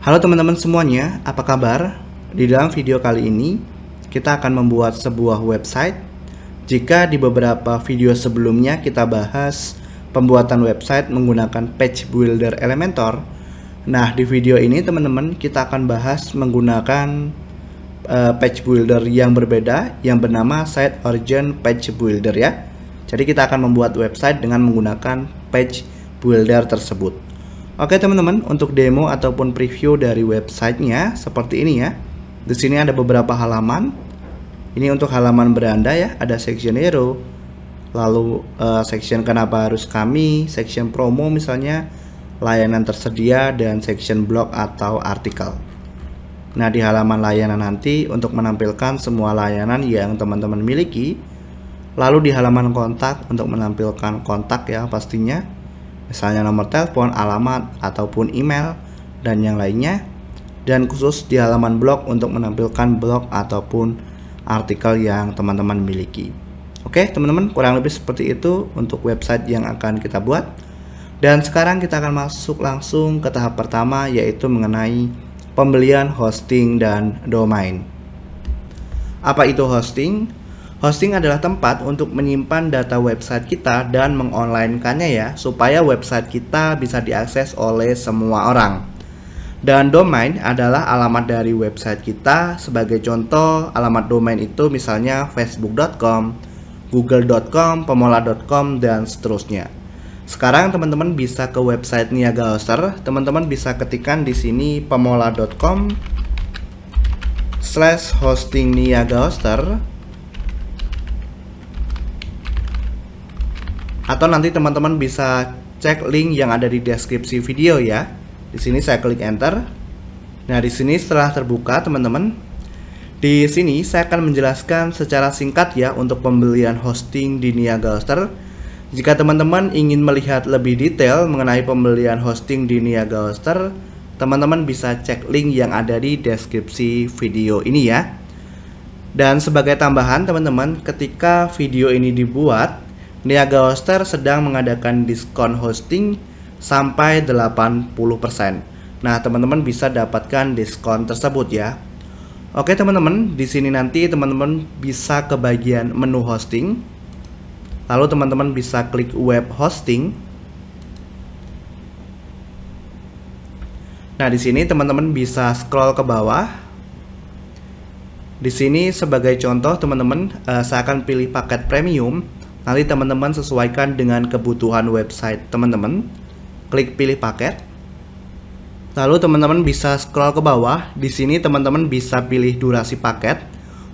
Halo teman-teman semuanya, apa kabar? Di dalam video kali ini, kita akan membuat sebuah website. Jika di beberapa video sebelumnya kita bahas pembuatan website menggunakan Page Builder Elementor. Nah, di video ini teman-teman kita akan bahas menggunakan Page Builder yang berbeda yang bernama Site Origin Page Builder ya. Jadi kita akan membuat website dengan menggunakan Page Builder tersebut. Oke teman-teman, untuk demo ataupun preview dari websitenya seperti ini ya. Di sini ada beberapa halaman. Ini untuk halaman beranda ya, ada section hero, lalu section kenapa harus kami, section promo misalnya, layanan tersedia, dan section blog atau artikel. Nah, di halaman layanan nanti untuk menampilkan semua layanan yang teman-teman miliki. Lalu di halaman kontak untuk menampilkan kontak ya pastinya, misalnya nomor telepon, alamat, ataupun email, dan yang lainnya. Dan khusus di halaman blog untuk menampilkan blog ataupun artikel yang teman-teman miliki. Oke teman-teman, kurang lebih seperti itu untuk website yang akan kita buat. Dan sekarang kita akan masuk langsung ke tahap pertama, yaitu mengenai pembelian hosting dan domain. Apa itu hosting? Hosting adalah tempat untuk menyimpan data website kita dan mengonlinekannya ya, supaya website kita bisa diakses oleh semua orang. Dan domain adalah alamat dari website kita. Sebagai contoh, alamat domain itu misalnya facebook.com, google.com, pemola.com, dan seterusnya. Sekarang teman-teman bisa ke website Niaga Hoster. Teman-teman bisa ketikkan di sini pemola.com/hosting Niaga Hoster. Atau nanti teman-teman bisa cek link yang ada di deskripsi video ya. Di sini saya klik enter. Nah, di sini setelah terbuka teman-teman, di sini saya akan menjelaskan secara singkat ya untuk pembelian hosting di Niaga Hoster. Jika teman-teman ingin melihat lebih detail mengenai pembelian hosting di Niaga Hoster, teman-teman bisa cek link yang ada di deskripsi video ini ya. Dan sebagai tambahan teman-teman, ketika video ini dibuat, Niaga Hoster sedang mengadakan diskon hosting sampai 80%. Nah, teman-teman bisa dapatkan diskon tersebut ya. Oke teman-teman, di sini nanti teman-teman bisa ke bagian menu hosting. Lalu teman-teman bisa klik web hosting. Nah, di sini teman-teman bisa scroll ke bawah. Di sini sebagai contoh teman-teman, saya akan pilih paket premium. Nanti teman-teman sesuaikan dengan kebutuhan website teman-teman. Klik pilih paket. Lalu teman-teman bisa scroll ke bawah. Di sini teman-teman bisa pilih durasi paket.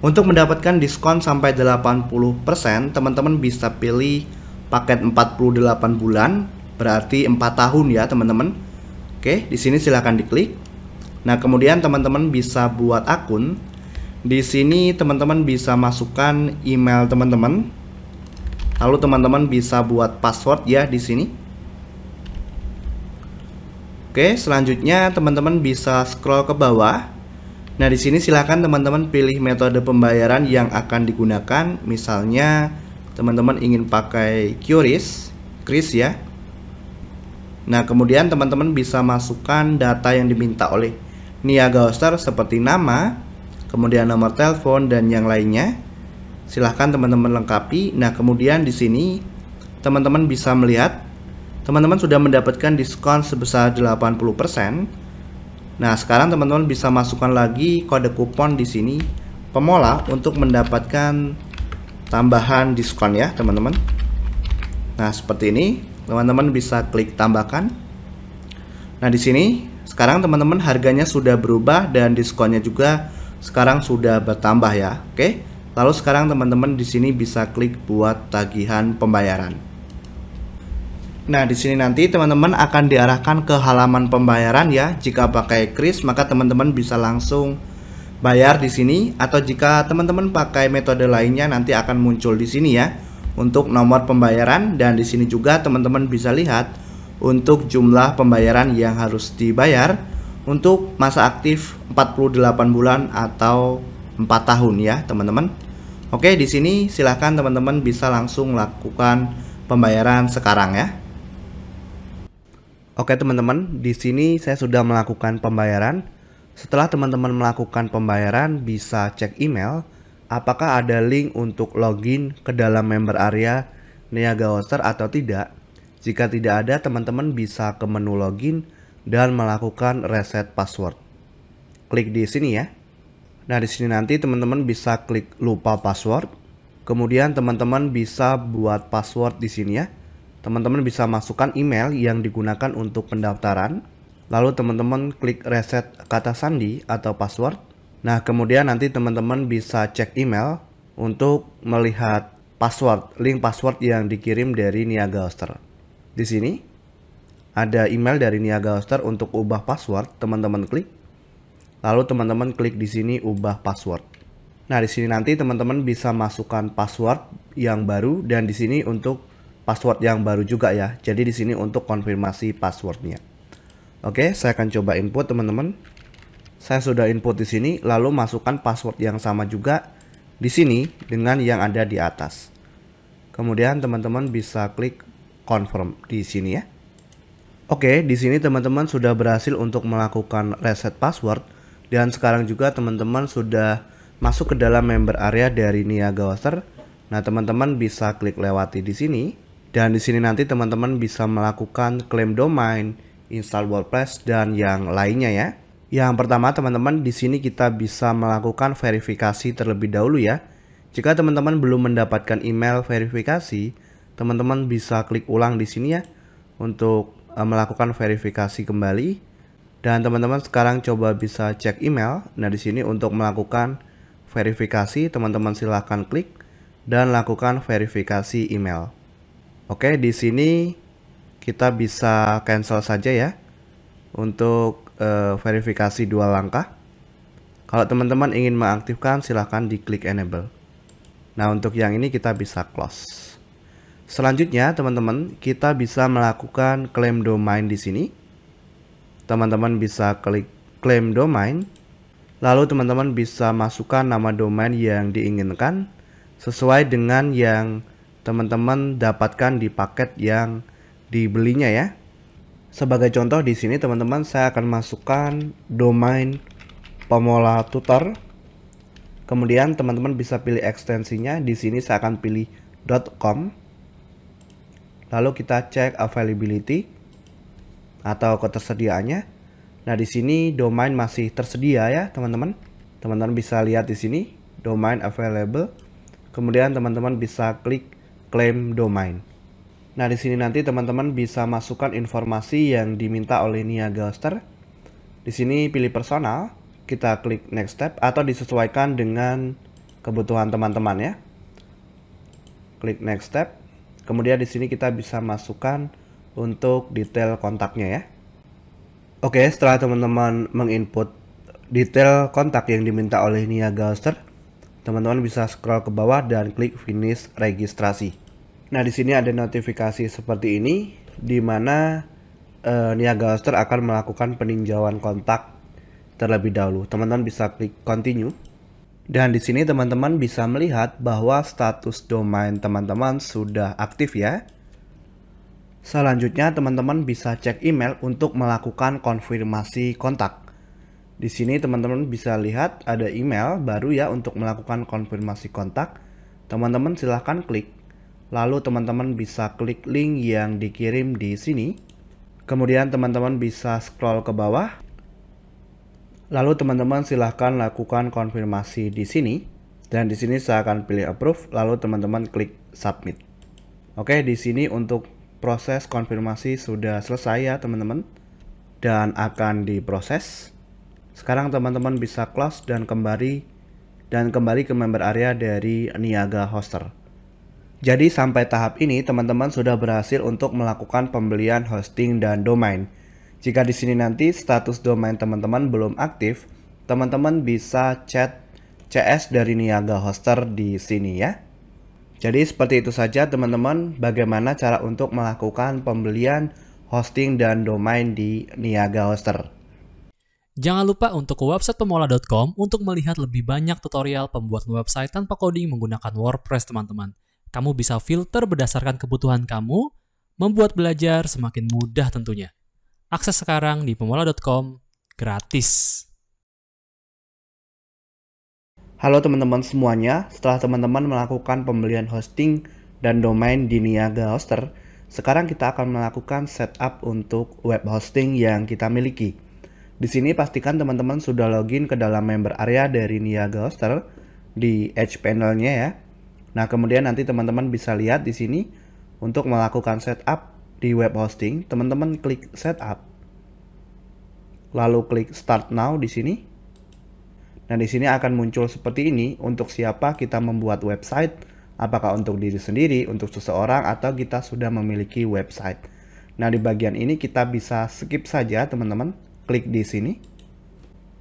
Untuk mendapatkan diskon sampai 80%, teman-teman bisa pilih paket 48 bulan, berarti 4 tahun ya, teman-teman. Oke, di sini silahkan diklik. Nah, kemudian teman-teman bisa buat akun. Di sini teman-teman bisa masukkan email teman-teman. Lalu teman-teman bisa buat password ya di sini. Oke, selanjutnya teman-teman bisa scroll ke bawah. Nah, di sini silakan teman-teman pilih metode pembayaran yang akan digunakan. Misalnya teman-teman ingin pakai QRIS ya. Nah, kemudian teman-teman bisa masukkan data yang diminta oleh Niaga Hoster seperti nama, kemudian nomor telepon, dan yang lainnya. Silahkan teman-teman lengkapi. Nah, kemudian di sini teman-teman bisa melihat teman-teman sudah mendapatkan diskon sebesar 80%. Nah, sekarang teman-teman bisa masukkan lagi kode kupon di sini pemola untuk mendapatkan tambahan diskon ya, teman-teman. Nah, seperti ini. Teman-teman bisa klik tambahkan. Nah, di sini sekarang teman-teman harganya sudah berubah dan diskonnya juga sekarang sudah bertambah ya. Oke. Lalu sekarang teman-teman di sini bisa klik buat tagihan pembayaran. Nah, di sini nanti teman-teman akan diarahkan ke halaman pembayaran ya. Jika pakai kris maka teman-teman bisa langsung bayar di sini, atau jika teman-teman pakai metode lainnya nanti akan muncul di sini ya untuk nomor pembayaran. Dan di sini juga teman-teman bisa lihat untuk jumlah pembayaran yang harus dibayar untuk masa aktif 48 bulan atau 4 tahun ya, teman-teman. Oke, di sini silahkan teman-teman bisa langsung lakukan pembayaran sekarang ya. Oke teman-teman, di sini saya sudah melakukan pembayaran. Setelah teman-teman melakukan pembayaran, bisa cek email apakah ada link untuk login ke dalam member area Niaga Hoster atau tidak. Jika tidak ada, teman-teman bisa ke menu login dan melakukan reset password. Klik di sini ya. Nah, di sini nanti teman-teman bisa klik lupa password. Kemudian teman-teman bisa buat password di sini ya. Teman-teman bisa masukkan email yang digunakan untuk pendaftaran. Lalu teman-teman klik reset kata sandi atau password. Nah, kemudian nanti teman-teman bisa cek email untuk melihat password, link password yang dikirim dari Niaga Hoster. Di sini ada email dari Niaga Hoster untuk ubah password, teman-teman klik. Lalu teman-teman klik di sini ubah password. Nah, di sini nanti teman-teman bisa masukkan password yang baru dan di sini untuk password yang baru juga ya. Jadi di sini untuk konfirmasi passwordnya. Oke, saya akan coba input teman-teman. Saya sudah input di sini, lalu masukkan password yang sama juga di sini dengan yang ada di atas. Kemudian teman-teman bisa klik confirm di sini ya. Oke, di sini teman-teman sudah berhasil untuk melakukan reset password. Dan sekarang juga teman-teman sudah masuk ke dalam member area dari Niaga Hoster. Nah, teman-teman bisa klik lewati di sini. Dan di sini nanti teman-teman bisa melakukan klaim domain, install WordPress, dan yang lainnya ya. Yang pertama teman-teman, di sini kita bisa melakukan verifikasi terlebih dahulu ya. Jika teman-teman belum mendapatkan email verifikasi, teman-teman bisa klik ulang di sini ya untuk melakukan verifikasi kembali. Dan teman-teman sekarang coba bisa cek email. Nah, di sini untuk melakukan verifikasi, teman-teman silahkan klik dan lakukan verifikasi email. Oke, di sini kita bisa cancel saja ya untuk verifikasi 2 langkah. Kalau teman-teman ingin mengaktifkan, silahkan diklik enable. Nah, untuk yang ini kita bisa close. Selanjutnya, teman-teman, kita bisa melakukan klaim domain di sini. Teman-teman bisa klik claim domain. Lalu teman-teman bisa masukkan nama domain yang diinginkan sesuai dengan yang teman-teman dapatkan di paket yang dibelinya ya. Sebagai contoh di sini teman-teman, saya akan masukkan domain Pemula Tutor. Kemudian teman-teman bisa pilih ekstensinya. Di sini saya akan pilih .com. Lalu kita cek availability atau ketersediaannya. Nah, di sini domain masih tersedia ya, teman-teman. Teman-teman bisa lihat di sini domain available. Kemudian teman-teman bisa klik claim domain. Nah, di sini nanti teman-teman bisa masukkan informasi yang diminta oleh Niaga Hoster. Di sini pilih personal, kita klik next step atau disesuaikan dengan kebutuhan teman-teman ya. Klik next step. Kemudian di sini kita bisa masukkan untuk detail kontaknya ya. Oke, setelah teman-teman menginput detail kontak yang diminta oleh Niaga Hoster, teman-teman bisa scroll ke bawah dan klik finish registrasi. Nah, di sini ada notifikasi seperti ini, di mana Niaga Hoster akan melakukan peninjauan kontak terlebih dahulu. Teman-teman bisa klik continue. Dan di sini teman-teman bisa melihat bahwa status domain teman-teman sudah aktif ya. Selanjutnya teman-teman bisa cek email untuk melakukan konfirmasi kontak. Di sini teman-teman bisa lihat ada email baru ya untuk melakukan konfirmasi kontak. Teman-teman silahkan klik. Lalu teman-teman bisa klik link yang dikirim di sini. Kemudian teman-teman bisa scroll ke bawah. Lalu teman-teman silahkan lakukan konfirmasi di sini. Dan di sini saya akan pilih approve. Lalu teman-teman klik submit. Oke, di sini untuk proses konfirmasi sudah selesai ya teman-teman, dan akan diproses. Sekarang teman-teman bisa close dan kembali ke member area dari Niaga Hoster. Jadi sampai tahap ini teman-teman sudah berhasil untuk melakukan pembelian hosting dan domain. Jika di sini nanti status domain teman-teman belum aktif, teman-teman bisa chat CS dari Niaga Hoster di sini ya. Jadi seperti itu saja teman-teman, bagaimana cara untuk melakukan pembelian hosting dan domain di Niaga Hoster. Jangan lupa untuk ke website pemula.com untuk melihat lebih banyak tutorial pembuatan website tanpa coding menggunakan WordPress teman-teman. Kamu bisa filter berdasarkan kebutuhan kamu, membuat belajar semakin mudah tentunya. Akses sekarang di pemula.com gratis. Halo teman-teman semuanya, setelah teman-teman melakukan pembelian hosting dan domain di Niaga Hoster, sekarang kita akan melakukan setup untuk web hosting yang kita miliki. Di sini pastikan teman-teman sudah login ke dalam member area dari Niaga Hoster di Edge panel-nya ya. Nah, kemudian nanti teman-teman bisa lihat di sini untuk melakukan setup di web hosting, teman-teman klik setup. Lalu klik start now di sini. Nah, di sini akan muncul seperti ini untuk siapa kita membuat website, apakah untuk diri sendiri, untuk seseorang, atau kita sudah memiliki website. Nah, di bagian ini kita bisa skip saja teman-teman, klik di sini.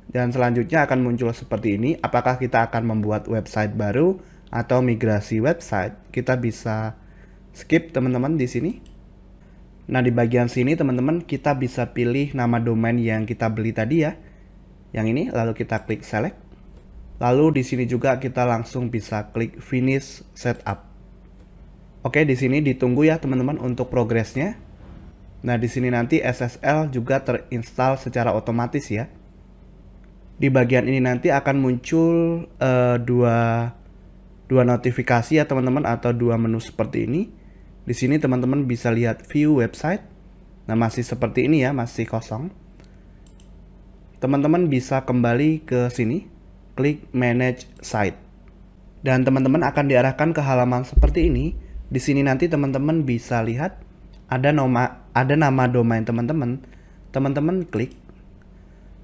Dan selanjutnya akan muncul seperti ini, apakah kita akan membuat website baru atau migrasi website. Kita bisa skip teman-teman di sini. Nah, di bagian sini teman-teman kita bisa pilih nama domain yang kita beli tadi ya. Yang ini, lalu kita klik select. Lalu di sini juga kita langsung bisa klik finish setup. Oke, di sini ditunggu ya teman-teman untuk progresnya. Nah, di sini nanti SSL juga terinstall secara otomatis ya. Di bagian ini nanti akan muncul dua notifikasi ya teman-teman, atau dua menu seperti ini. Di sini teman-teman bisa lihat view website. Nah, masih seperti ini ya, masih kosong. Teman-teman bisa kembali ke sini, klik manage site. Dan teman-teman akan diarahkan ke halaman seperti ini. Di sini nanti teman-teman bisa lihat ada nama domain teman-teman. Teman-teman klik.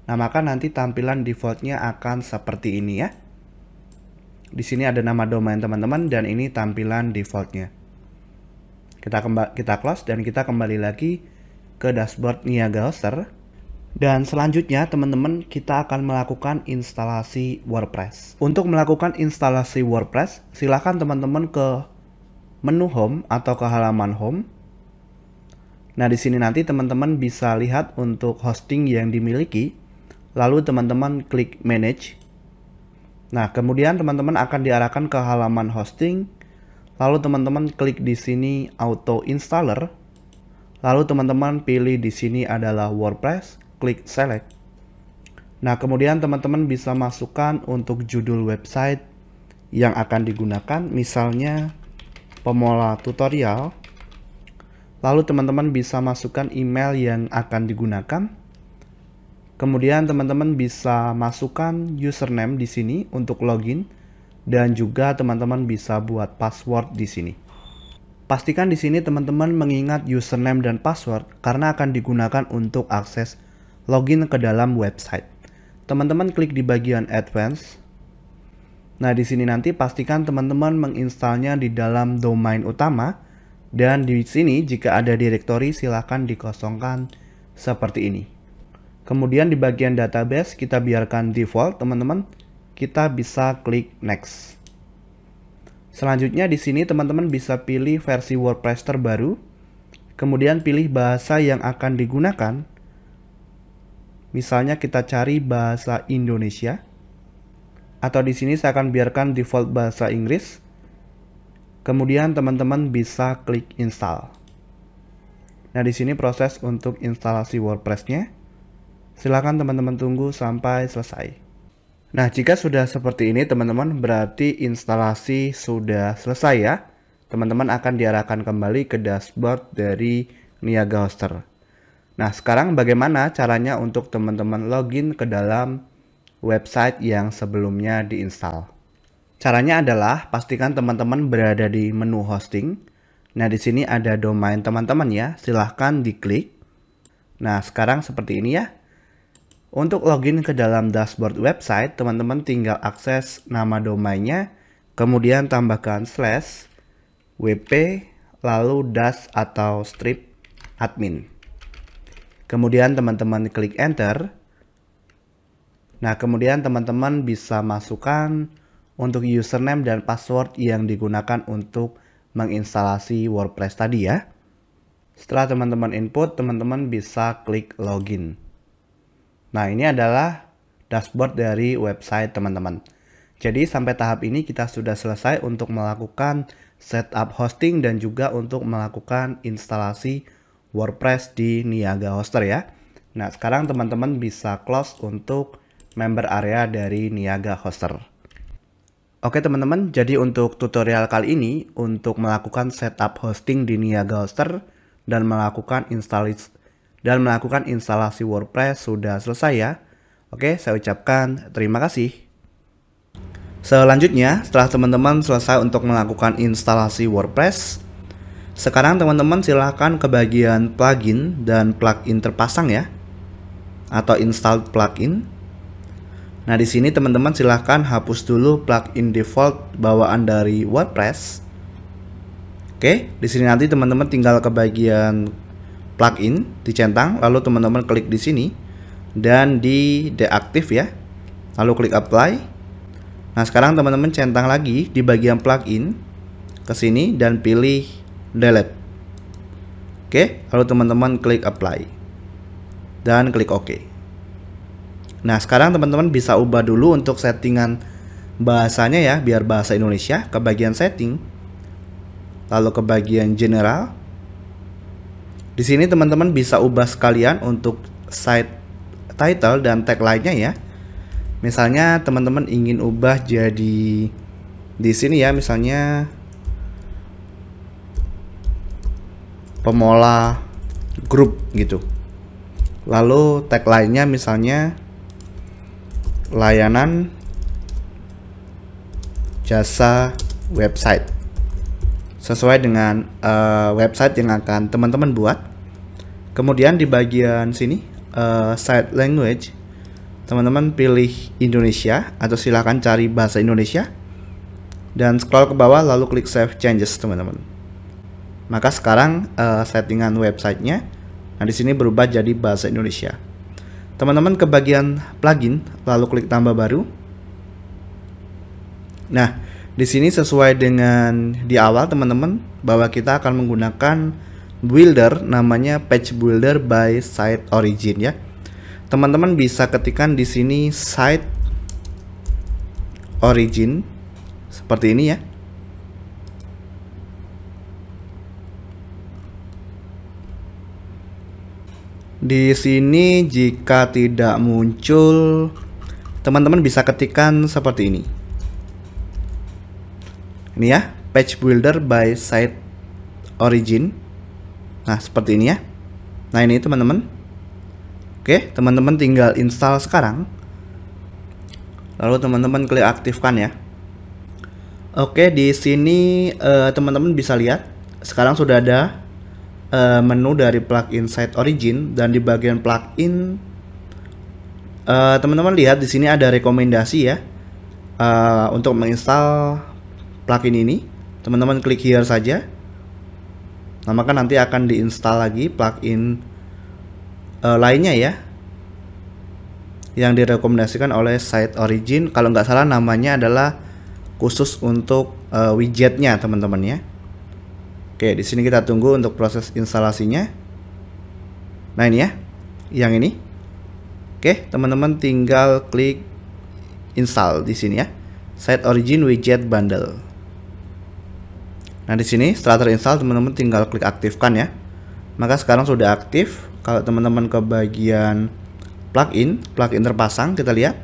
Nah, maka nanti tampilan defaultnya akan seperti ini ya. Di sini ada nama domain teman-teman dan ini tampilan defaultnya. Kita close dan kita kembali lagi ke dashboard Niaga Hoster. Dan selanjutnya teman-teman kita akan melakukan instalasi WordPress. Untuk melakukan instalasi WordPress, silakan teman-teman ke menu home atau ke halaman home. Nah, di sini nanti teman-teman bisa lihat untuk hosting yang dimiliki. Lalu teman-teman klik manage. Nah, kemudian teman-teman akan diarahkan ke halaman hosting. Lalu teman-teman klik di sini auto installer. Lalu teman-teman pilih di sini adalah WordPress, klik select. Nah, kemudian teman-teman bisa masukkan untuk judul website yang akan digunakan, misalnya pemula tutorial. Lalu teman-teman bisa masukkan email yang akan digunakan. Kemudian teman-teman bisa masukkan username di sini untuk login. Dan juga teman-teman bisa buat password di sini. Pastikan di sini teman-teman mengingat username dan password karena akan digunakan untuk akses login ke dalam website. Teman-teman klik di bagian advance. Nah, di sini nanti pastikan teman-teman menginstalnya di dalam domain utama, dan di sini jika ada directory silahkan dikosongkan seperti ini. Kemudian di bagian database kita biarkan default teman-teman. Kita bisa klik next. Selanjutnya di sini teman-teman bisa pilih versi WordPress terbaru. Kemudian pilih bahasa yang akan digunakan. Misalnya kita cari bahasa Indonesia. Atau di sini saya akan biarkan default bahasa Inggris. Kemudian teman-teman bisa klik install. Nah, di sini proses untuk instalasi WordPress-nya. Silakan teman-teman tunggu sampai selesai. Nah, jika sudah seperti ini teman-teman, berarti instalasi sudah selesai ya. Teman-teman akan diarahkan kembali ke dashboard dari Niaga Hoster. Nah, sekarang bagaimana caranya untuk teman-teman login ke dalam website yang sebelumnya diinstal? Caranya adalah pastikan teman-teman berada di menu hosting. Nah, di sini ada domain teman-teman ya, silahkan diklik. Nah, sekarang seperti ini ya. Untuk login ke dalam dashboard website, teman-teman tinggal akses nama domainnya, kemudian tambahkan /wp, lalu dash atau strip admin. Kemudian teman-teman klik enter. Nah, kemudian teman-teman bisa masukkan untuk username dan password yang digunakan untuk menginstalasi WordPress tadi ya. Setelah teman-teman input, teman-teman bisa klik login. Nah, ini adalah dashboard dari website teman-teman. Jadi sampai tahap ini kita sudah selesai untuk melakukan setup hosting dan juga untuk melakukan instalasi WordPress di Niaga Hoster ya. Nah, sekarang teman-teman bisa close untuk member area dari Niaga Hoster. Oke teman-teman, jadi untuk tutorial kali ini untuk melakukan setup hosting di Niaga Hoster dan melakukan instalasi WordPress sudah selesai ya. Oke, saya ucapkan terima kasih. Selanjutnya, setelah teman-teman selesai untuk melakukan instalasi WordPress, sekarang teman-teman silahkan ke bagian plugin dan plugin terpasang ya, atau install plugin. Nah, di sini teman-teman silahkan hapus dulu plugin default bawaan dari WordPress. Oke, di sini nanti teman-teman tinggal ke bagian plugin, dicentang, lalu teman-teman klik di sini dan di deaktif ya. Lalu klik apply. Nah, sekarang teman-teman centang lagi di bagian plugin ke sini dan pilih delete. Oke, lalu teman-teman klik apply dan klik OK. Nah, sekarang teman-teman bisa ubah dulu untuk settingan bahasanya ya, biar bahasa Indonesia, ke bagian setting. Lalu ke bagian general. Di sini teman-teman bisa ubah sekalian untuk site title dan tagline-nya ya. Misalnya teman-teman ingin ubah jadi di sini ya, misalnya Pemola Group gitu. Lalu tagline-nya misalnya layanan jasa website, sesuai dengan website yang akan teman-teman buat. Kemudian di bagian sini site language, teman-teman pilih Indonesia atau silahkan cari bahasa Indonesia dan scroll ke bawah lalu klik save changes teman-teman. Maka sekarang settingan websitenya, nah di sini berubah jadi bahasa Indonesia. Teman-teman ke bagian plugin lalu klik tambah baru. Nah, di sini sesuai dengan di awal teman-teman bahwa kita akan menggunakan builder namanya Page Builder by Site Origin ya. Teman-teman bisa ketikkan di sini Site Origin seperti ini ya. Di sini jika tidak muncul, teman-teman bisa ketikkan seperti ini. Ini ya, Page Builder by Site Origin. Nah, seperti ini ya. Nah, ini teman-teman. Oke, teman-teman tinggal install sekarang. Lalu teman-teman klik aktifkan ya. Oke, di sini teman-teman bisa lihat sekarang sudah ada menu dari plugin Site Origin, dan di bagian plugin teman-teman lihat di sini ada rekomendasi ya untuk menginstal plugin ini. Teman-teman klik here saja. Nah, maka nanti akan diinstal lagi plugin lainnya ya, yang direkomendasikan oleh Site Origin. Kalau nggak salah namanya adalah khusus untuk widgetnya teman-teman ya. Oke, di sini kita tunggu untuk proses instalasinya. Nah, ini ya, yang ini. Oke, teman-teman tinggal klik install di sini ya, Site Origin Widget Bundle. Nah, di sini setelah terinstall teman-teman tinggal klik aktifkan ya. Maka sekarang sudah aktif. Kalau teman-teman ke bagian plugin terpasang, kita lihat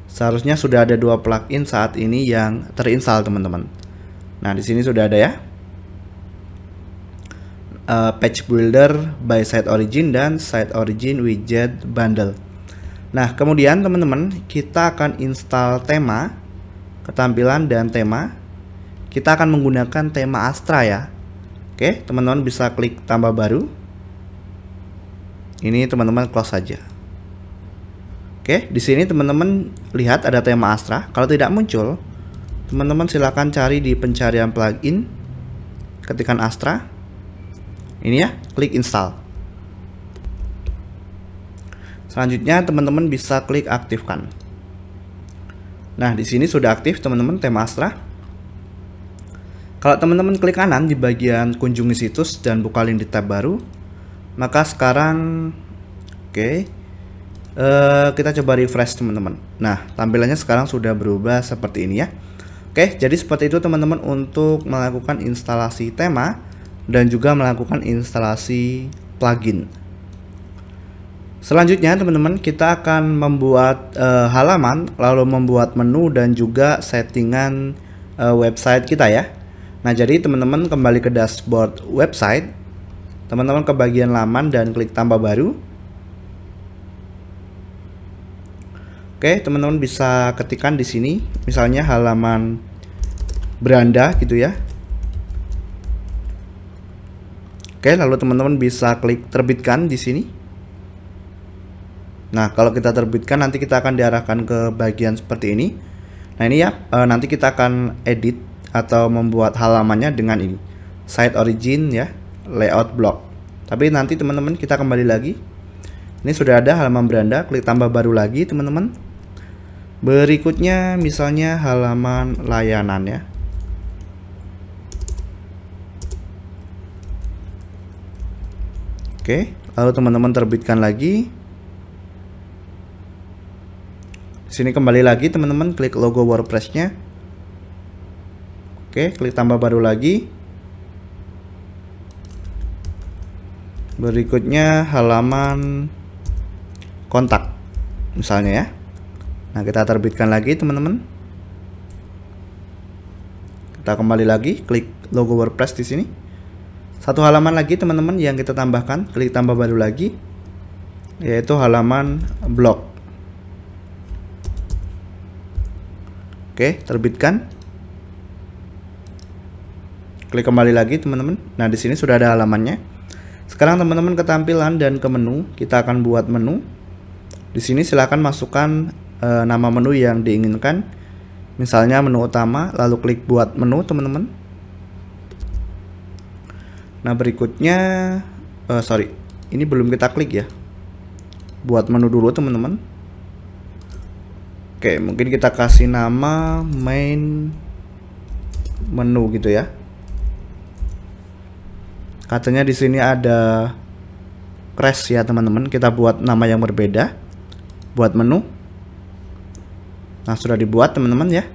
seharusnya sudah ada 2 plugin saat ini yang terinstall teman-teman. Nah, di sini sudah ada ya, Page Builder by Site Origin dan Site Origin Widget Bundle. Nah, kemudian teman-teman kita akan install tema, ketampilan dan tema. Kita akan menggunakan tema Astra ya. Oke, teman-teman bisa klik tambah baru. Ini teman-teman close saja. Oke, di sini teman-teman lihat ada tema Astra. Kalau tidak muncul, teman-teman silakan cari di pencarian plugin, ketikkan Astra. Ini ya, klik install. Selanjutnya teman-teman bisa klik aktifkan. Nah, di sini sudah aktif teman-teman tema Astra. Kalau teman-teman klik kanan di bagian kunjungi situs dan buka link di tab baru, maka sekarang kita coba refresh teman-teman. Nah, tampilannya sekarang sudah berubah seperti ini ya. Oke, jadi seperti itu teman-teman untuk melakukan instalasi tema dan juga melakukan instalasi plugin. Selanjutnya teman-teman, kita akan membuat halaman, lalu membuat menu dan juga settingan website kita ya. Nah, jadi teman-teman kembali ke dashboard website, teman-teman ke bagian laman dan klik tambah baru. Oke, teman-teman bisa ketikkan di sini, misalnya halaman beranda gitu ya. Oke, lalu teman-teman bisa klik terbitkan di sini. Nah, kalau kita terbitkan nanti kita akan diarahkan ke bagian seperti ini. Nah, ini ya, nanti kita akan edit atau membuat halamannya dengan ini, site origin ya, layout block. Tapi nanti teman-teman kita kembali lagi. Ini sudah ada halaman beranda, klik tambah baru lagi teman-teman. Berikutnya misalnya halaman layanan ya. Oke, lalu teman-teman terbitkan lagi. Sini kembali lagi teman-teman, klik logo WordPress-nya. Oke, klik tambah baru lagi. Berikutnya halaman kontak misalnya ya. Nah, kita terbitkan lagi teman-teman. Kita kembali lagi, klik logo WordPress di sini. Satu halaman lagi teman-teman yang kita tambahkan, klik tambah baru lagi, yaitu halaman blog. Oke, terbitkan. Klik kembali lagi teman-teman. Nah, di sini sudah ada halamannya. Sekarang teman-teman ke tampilan dan ke menu, kita akan buat menu. Di sini silakan masukkan nama menu yang diinginkan. Misalnya menu utama, lalu klik buat menu teman-teman. Nah, berikutnya ini belum kita klik ya. Buat menu dulu teman-teman. Oke, mungkin kita kasih nama main menu gitu ya. Katanya di sini ada crash ya teman-teman. Kita buat nama yang berbeda. Buat menu. Nah, sudah dibuat teman-teman ya.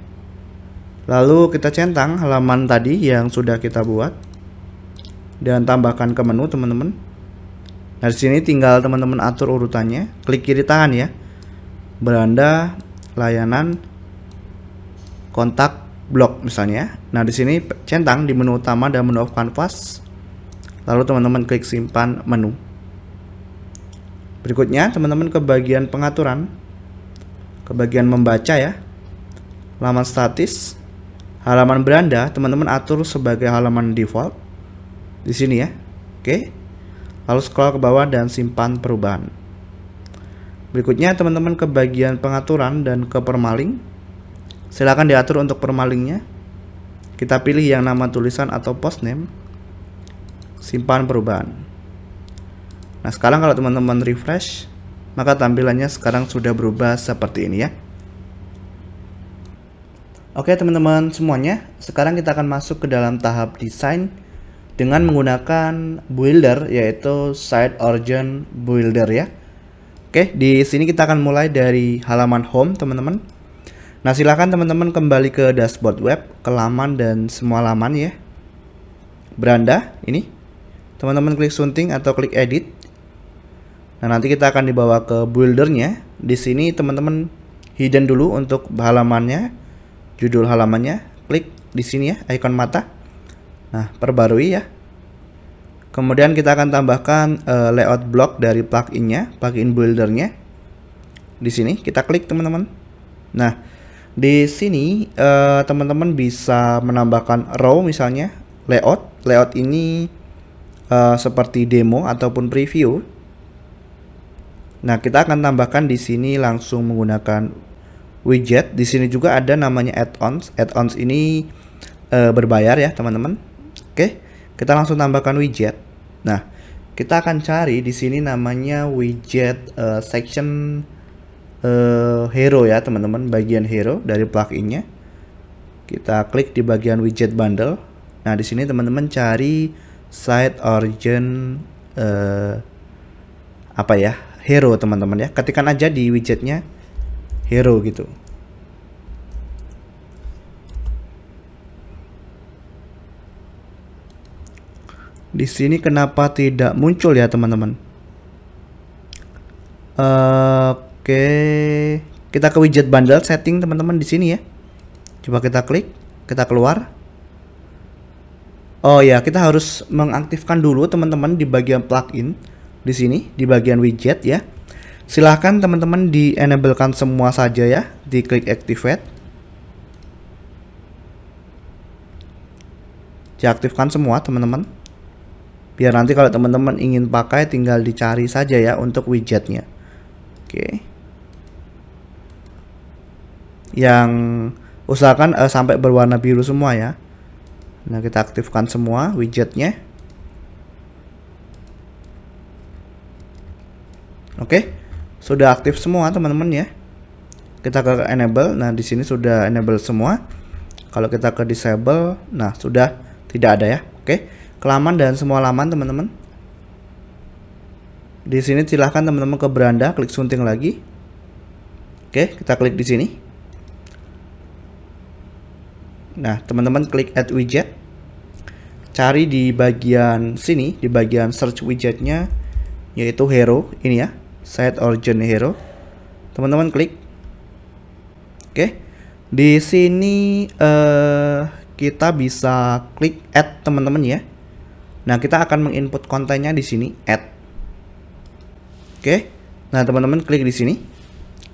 Lalu kita centang halaman tadi yang sudah kita buat dan tambahkan ke menu teman-teman. Nah, di sini tinggal teman-teman atur urutannya. Klik kiri tangan ya. Beranda, layanan, kontak, blog misalnya. Nah, di sini centang di menu utama dan menu of canvas. Lalu teman-teman klik simpan menu. Berikutnya teman-teman ke bagian pengaturan, ke bagian membaca ya. Halaman statis, halaman beranda teman-teman atur sebagai halaman default di sini ya. Oke. Lalu scroll ke bawah dan simpan perubahan. Berikutnya teman-teman ke bagian pengaturan dan ke permaling. Silakan diatur untuk permalingnya. Kita pilih yang nama tulisan atau post name. Simpan perubahan. Nah, sekarang kalau teman-teman refresh, maka tampilannya sekarang sudah berubah seperti ini ya. Oke teman-teman semuanya, sekarang kita akan masuk ke dalam tahap desain dengan menggunakan builder, yaitu Site Origin Builder ya. Oke, di sini kita akan mulai dari halaman home teman-teman. Nah, silakan teman-teman kembali ke dashboard web, ke laman dan semua laman ya. Beranda ini. Teman-teman klik sunting atau klik edit. Nah, nanti kita akan dibawa ke buildernya. Di sini teman-teman hidden dulu untuk halamannya, judul halamannya. Klik di sini ya, icon mata. Nah, perbarui ya. Kemudian kita akan tambahkan layout block dari pluginnya, plugin buildernya. Di sini kita klik teman-teman. Nah, di sini teman-teman bisa menambahkan row misalnya, layout. Layout ini seperti demo ataupun preview. Nah, kita akan tambahkan di sini langsung menggunakan widget. Di sini juga ada namanya add-ons. Add-ons ini berbayar ya, teman-teman. Oke, kita langsung tambahkan widget. Nah, kita akan cari di sini namanya widget section hero ya, teman-teman, bagian hero dari pluginnya. Kita klik di bagian widget bundle. Nah, di sini teman-teman cari Site Origin hero teman-teman ya. Ketikkan aja di widgetnya hero gitu. Di Di sini kenapa tidak muncul ya teman-teman? Oke, kita ke widget bundle setting teman-teman di sini ya. Coba kita klik, kita keluar. Oh ya, kita harus mengaktifkan dulu teman-teman di bagian plugin di sini, di bagian widget ya. Silahkan teman-teman di enablekan semua saja ya, diklik activate. Diaktifkan semua teman-teman. Biar nanti kalau teman-teman ingin pakai tinggal dicari saja ya untuk widgetnya. Oke. Yang usahakan sampai berwarna biru semua ya. Nah, kita aktifkan semua widgetnya. Oke, sudah aktif semua teman-teman ya. Kita ke enable. Nah, di sini sudah enable semua. Kalau kita ke disable, nah sudah tidak ada ya. Oke, ke laman dan semua laman teman-teman. Di sini silahkan teman-teman ke beranda, klik sunting lagi. Oke, kita klik di sini. Nah, teman-teman klik add widget. Cari di bagian sini, di bagian search widgetnya, yaitu hero ini ya, set origin hero. Teman-teman klik. Oke, di sini kita bisa klik add teman-teman ya. Nah, kita akan menginput kontennya di sini add. Oke, nah teman-teman klik di sini.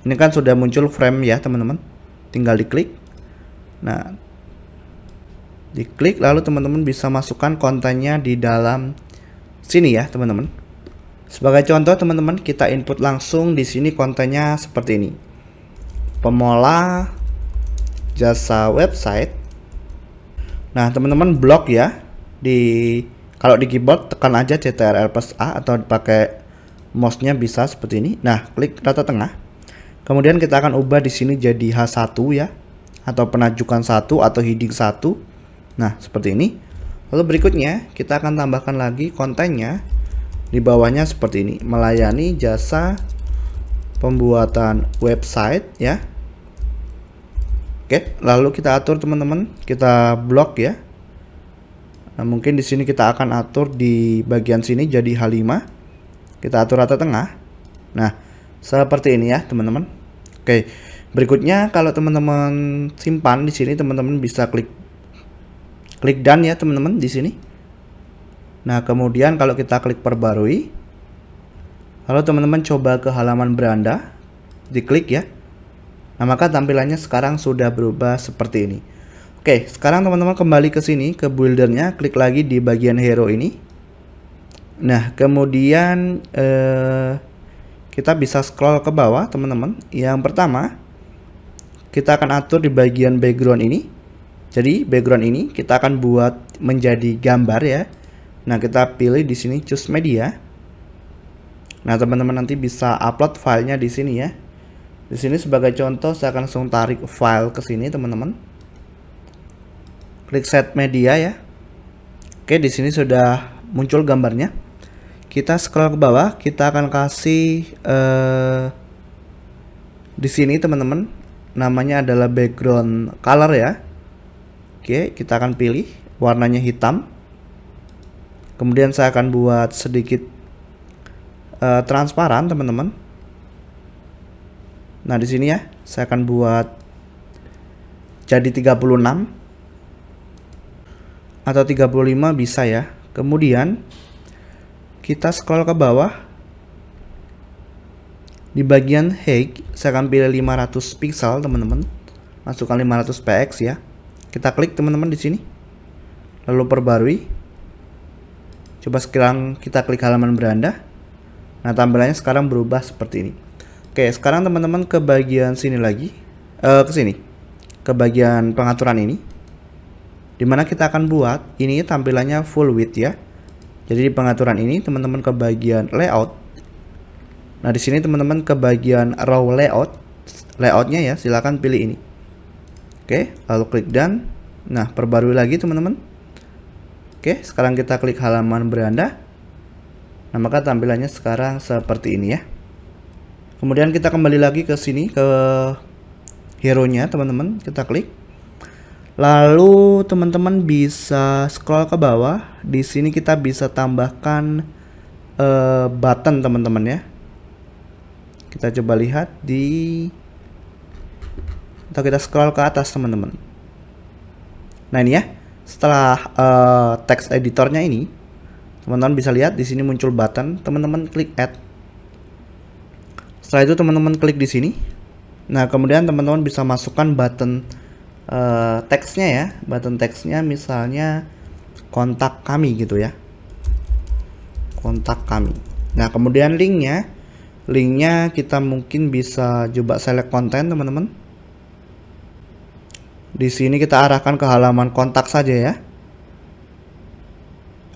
Ini kan sudah muncul frame ya teman-teman. Tinggal diklik. Nah, diklik lalu teman-teman bisa masukkan kontennya di dalam sini ya teman-teman. Sebagai contoh teman-teman, kita input langsung di sini kontennya seperti ini. Pemula jasa website. Nah, teman-teman blok ya. Kalau di keyboard tekan aja Ctrl+A atau pakai mouse-nya bisa seperti ini. Nah, klik rata tengah. Kemudian kita akan ubah di sini jadi H1 ya, atau penajukan 1 atau heading 1. Nah, seperti ini. Lalu berikutnya kita akan tambahkan lagi kontennya di bawahnya seperti ini. Melayani jasa pembuatan website ya. Oke, lalu kita atur teman-teman, kita blok ya. Nah, mungkin di sini kita akan atur di bagian sini jadi H5. Kita atur rata tengah. Nah, seperti ini ya teman-teman. Oke, berikutnya kalau teman-teman simpan di sini, teman-teman bisa klik done ya teman-teman di sini. Nah, kemudian kalau kita klik perbarui, lalu teman-teman coba ke halaman beranda, diklik ya. Nah, maka tampilannya sekarang sudah berubah seperti ini. Oke, sekarang teman-teman kembali ke sini, ke buildernya, klik lagi di bagian hero ini. Nah, kemudian kita bisa scroll ke bawah teman-teman. Yang pertama, kita akan atur di bagian background ini. Jadi background ini kita akan buat menjadi gambar ya. Nah, kita pilih di sini choose media. Nah, teman-teman nanti bisa upload filenya di sini ya. Di sini sebagai contoh saya akan langsung tarik file ke sini teman-teman. Klik set media ya. Oke, di sini sudah muncul gambarnya. Kita scroll ke bawah, kita akan kasih di sini teman-teman, namanya adalah background color ya. Oke, kita akan pilih warnanya hitam. Kemudian saya akan buat sedikit transparan teman-teman. Nah, di sini ya, saya akan buat jadi 36 atau 35 bisa ya. Kemudian kita scroll ke bawah. Di bagian height saya akan pilih 500 pixel teman-teman. Masukkan 500 px ya. Kita klik teman-teman di sini. Lalu perbarui. Coba sekarang kita klik halaman beranda. Nah, tampilannya sekarang berubah seperti ini. Oke, sekarang teman-teman ke bagian sini lagi. Ke sini. Ke bagian pengaturan ini. Dimana kita akan buat ini tampilannya full width ya. Jadi di pengaturan ini teman-teman ke bagian layout. Nah, di sini teman-teman ke bagian raw layoutnya ya, silakan pilih ini. Oke, lalu klik done. Nah, perbarui lagi teman-teman. Oke, sekarang kita klik halaman beranda. Nah, maka tampilannya sekarang seperti ini ya. Kemudian kita kembali lagi ke sini, ke hero-nya teman-teman. Kita klik. Lalu teman-teman bisa scroll ke bawah. Di sini kita bisa tambahkan button teman-teman ya. Kita coba lihat atau kita scroll ke atas teman-teman. Nah ini ya, setelah text editornya ini, teman-teman bisa lihat di sini muncul button. Teman-teman klik add. Setelah itu teman-teman klik di sini. Nah kemudian teman-teman bisa masukkan button teksnya ya, button teksnya misalnya kontak kami gitu ya, kontak kami. Nah kemudian linknya kita mungkin bisa coba select konten teman-teman. Di sini kita arahkan ke halaman kontak saja ya,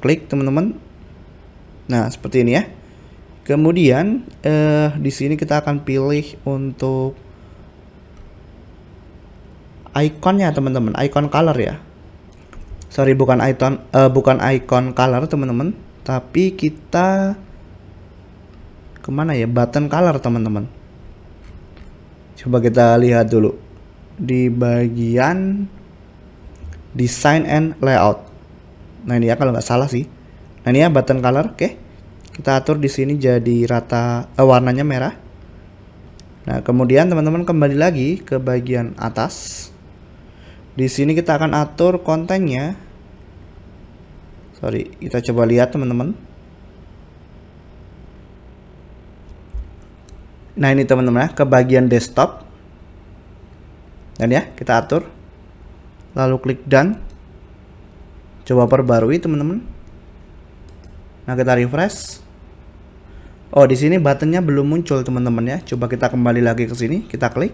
klik teman-teman. Nah seperti ini ya. Kemudian di sini kita akan pilih untuk ikonnya teman-teman, icon color ya. Sorry, bukan icon color teman-teman, tapi kita kemana ya, button color teman-teman. Coba kita lihat dulu di bagian design and layout. Nah ini ya kalau nggak salah sih. Nah ini ya button color. Oke, kita atur di sini jadi rata, warnanya merah. Nah kemudian teman-teman kembali lagi ke bagian atas. Di sini kita akan atur kontennya. Sorry, kita coba lihat teman-teman. Nah ini teman-teman ya, ke bagian desktop. Dan ya, kita atur. Lalu klik done. Coba perbarui teman-teman. Nah kita refresh. Oh di sini buttonnya belum muncul teman-teman ya. Coba kita kembali lagi ke sini, kita klik.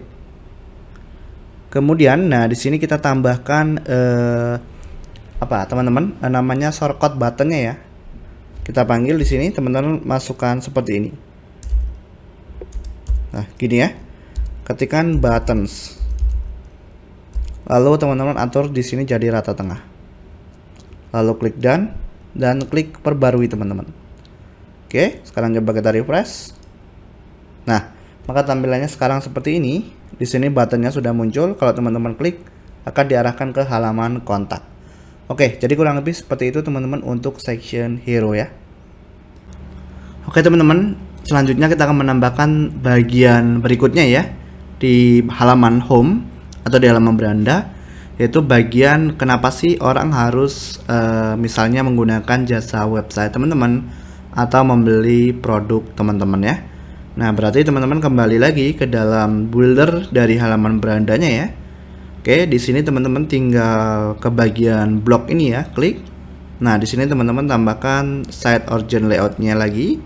Kemudian, nah di sini kita tambahkan apa teman-teman? Namanya shortcut buttonnya ya. Kita panggil di sini, teman-teman masukkan seperti ini. Nah, gini ya. Ketikkan buttons. Lalu teman-teman atur di sini jadi rata tengah. Lalu klik done dan klik perbarui teman-teman. Oke, sekarang coba kita refresh. Nah, maka tampilannya sekarang seperti ini. Di sini buttonnya sudah muncul. Kalau teman-teman klik akan diarahkan ke halaman kontak. Oke, jadi kurang lebih seperti itu teman-teman untuk section hero ya. Oke teman-teman, selanjutnya kita akan menambahkan bagian berikutnya ya di halaman home atau di halaman beranda, yaitu bagian kenapa sih orang harus misalnya menggunakan jasa website teman-teman atau membeli produk teman-teman ya. Nah, berarti teman-teman kembali lagi ke dalam builder dari halaman berandanya ya. Oke, di sini teman-teman tinggal ke bagian blok ini ya, klik. Nah, di sini teman-teman tambahkan site origin layoutnya lagi.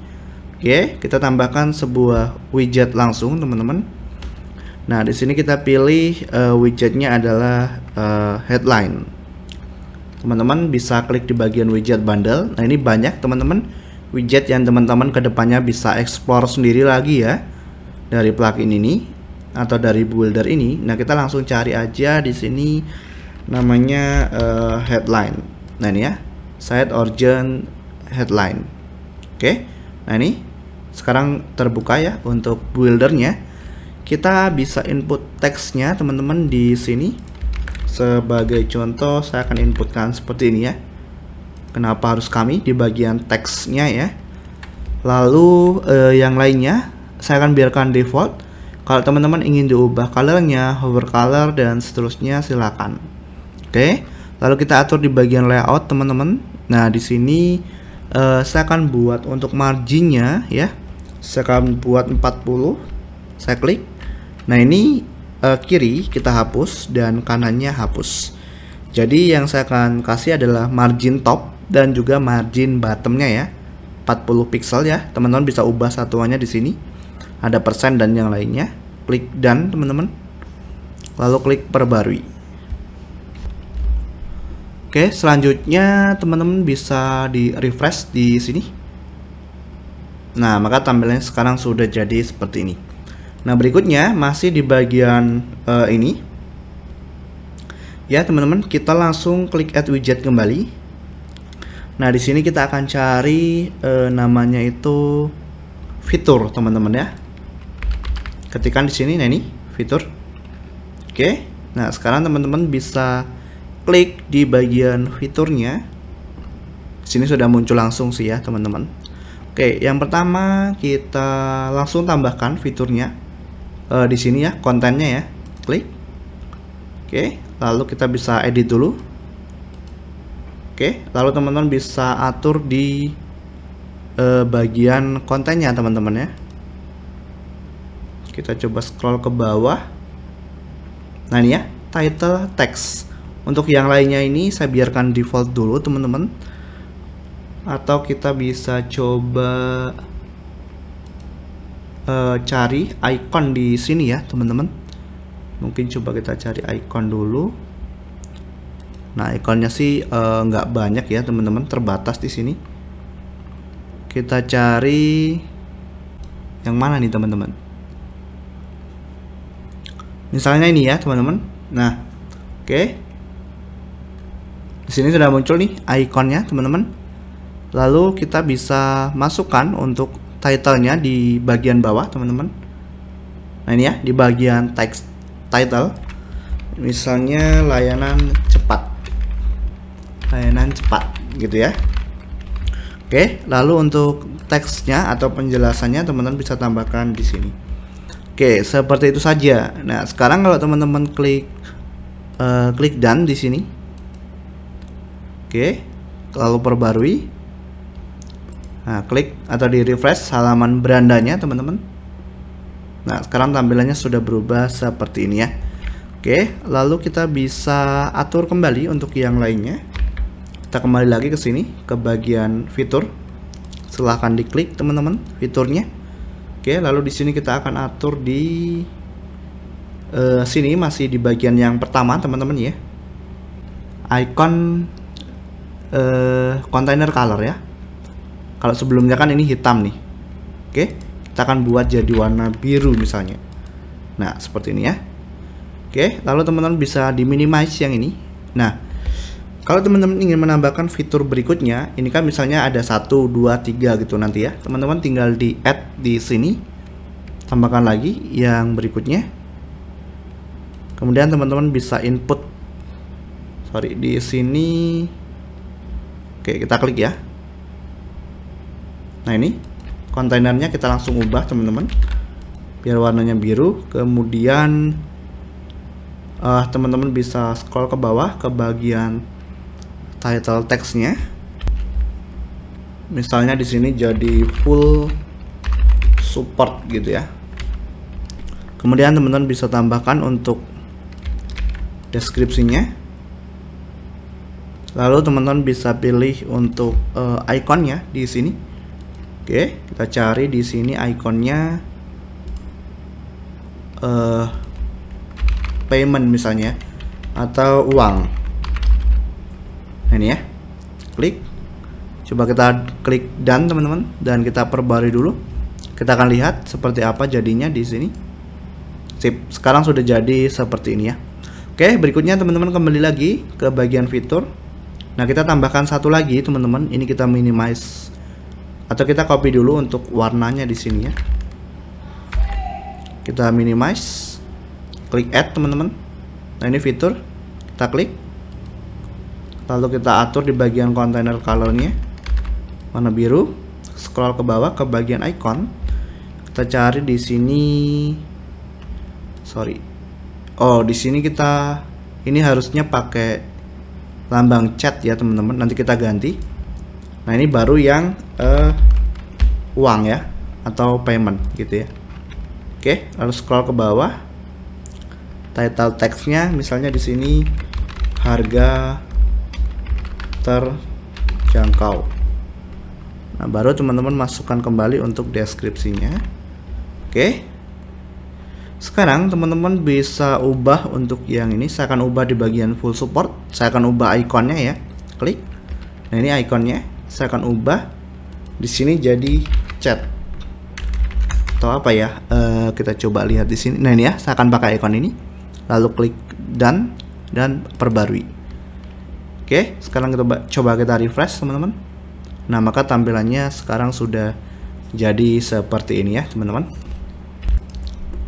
Oke, kita tambahkan sebuah widget langsung teman-teman. Nah, di sini kita pilih widgetnya adalah headline. Teman-teman bisa klik di bagian widget bundle. Nah, ini banyak teman-teman widget yang teman-teman kedepannya bisa explore sendiri lagi ya dari plugin ini atau dari builder ini. Nah kita langsung cari aja di sini namanya headline. Nah ini ya, site origin headline. Oke, nah ini sekarang terbuka ya untuk buildernya. Kita bisa input teksnya teman-teman di sini. Sebagai contoh saya akan inputkan seperti ini ya. Kenapa harus kami di bagian teksnya ya. Lalu yang lainnya saya akan biarkan default. Kalau teman-teman ingin diubah colornya, hover color dan seterusnya silakan. Oke. Lalu kita atur di bagian layout teman-teman. Nah di sini saya akan buat untuk marginnya ya. Saya akan buat 40. Saya klik. Nah ini kiri kita hapus dan kanannya hapus. Jadi yang saya akan kasih adalah margin top dan juga margin bottomnya ya, 40 pixel ya. Teman-teman bisa ubah satuannya di sini. Ada persen dan yang lainnya. Klik done teman-teman. Lalu klik perbarui. Oke, selanjutnya teman-teman bisa di refresh di sini. Nah, maka tampilannya sekarang sudah jadi seperti ini. Nah, berikutnya masih di bagian ini. Ya, teman-teman, kita langsung klik add widget kembali. Nah, di sini kita akan cari namanya itu fitur, teman-teman ya. Ketikkan di sini, nah ini fitur. Oke. Nah, sekarang teman-teman bisa klik di bagian fiturnya. Sini sudah muncul langsung sih ya teman-teman. Oke, yang pertama kita langsung tambahkan fiturnya di sini ya, kontennya ya. Klik. Oke, lalu kita bisa edit dulu. Oke, lalu teman-teman bisa atur di bagian kontennya teman-teman ya. Kita coba scroll ke bawah. Nah ini ya, title text. Untuk yang lainnya ini saya biarkan default dulu teman-teman. Atau kita bisa coba cari icon di sini ya teman-teman. Mungkin coba kita cari icon dulu. Nah ikonnya sih nggak banyak ya teman-teman, terbatas di sini. Kita cari yang mana nih teman-teman? Misalnya ini ya teman-teman. Nah, oke. Di sini sudah muncul nih ikonnya teman-teman. Lalu kita bisa masukkan untuk title-nya di bagian bawah teman-teman. Nah ini ya, di bagian text title. Misalnya layanan cepat gitu ya. Oke, lalu untuk teksnya atau penjelasannya teman-teman bisa tambahkan di sini. Oke, seperti itu saja. Nah sekarang kalau teman-teman klik done di sini. Oke, lalu perbarui. Nah, klik atau di refresh halaman berandanya teman-teman. Nah, sekarang tampilannya sudah berubah seperti ini ya. Oke, lalu kita bisa atur kembali untuk yang lainnya. Kita kembali lagi ke sini ke bagian fitur. Silahkan diklik teman-teman fiturnya. Oke, lalu di sini kita akan atur di sini masih di bagian yang pertama teman-teman ya. Icon container color ya. Kalau sebelumnya kan ini hitam nih. Oke, kita akan buat jadi warna biru misalnya. Nah, seperti ini ya. Oke, lalu teman-teman bisa di minimize yang ini. Nah, kalau teman-teman ingin menambahkan fitur berikutnya, ini kan misalnya ada 1, 2, 3 gitu nanti ya. Teman-teman tinggal di add di sini. Tambahkan lagi yang berikutnya. Kemudian teman-teman bisa input. Di sini. Oke, kita klik ya. Nah ini kontainernya kita langsung ubah teman-teman biar warnanya biru. Kemudian teman-teman bisa scroll ke bawah ke bagian title textnya. Misalnya di sini jadi full support gitu ya. Kemudian teman-teman bisa tambahkan untuk deskripsinya. Lalu teman-teman bisa pilih untuk ikonnya di sini. Oke, kita cari di sini ikonnya payment misalnya atau uang. Nah, ini ya. Klik. Coba kita klik done teman-teman dan kita perbarui dulu. Kita akan lihat seperti apa jadinya di sini. Sip, sekarang sudah jadi seperti ini ya. Oke, berikutnya teman-teman kembali lagi ke bagian fitur. Nah, kita tambahkan satu lagi teman-teman. Ini kita minimize atau kita copy dulu untuk warnanya di sini ya. Kita minimize, klik add teman-teman. Nah ini fitur, kita klik, lalu kita atur di bagian container colornya warna biru. Scroll ke bawah ke bagian icon, kita cari di sini. Oh di sini kita ini harusnya pakai lambang chat ya teman-teman. Nanti kita ganti. Nah ini baru yang uang ya atau payment gitu ya. Oke, lalu scroll ke bawah. Title textnya misalnya di sini harga terjangkau. Nah baru teman-teman masukkan kembali untuk deskripsinya. Oke. Sekarang teman-teman bisa ubah untuk yang ini. Saya akan ubah di bagian full support. Saya akan ubah ikonnya ya. Klik. Nah ini ikonnya. Saya akan ubah di sini jadi chat atau apa ya. Kita coba lihat di sini. Nah ini ya, saya akan pakai ikon ini. Lalu klik done dan perbarui. Oke, sekarang kita coba kita refresh teman-teman. Nah maka tampilannya sekarang sudah jadi seperti ini ya teman-teman.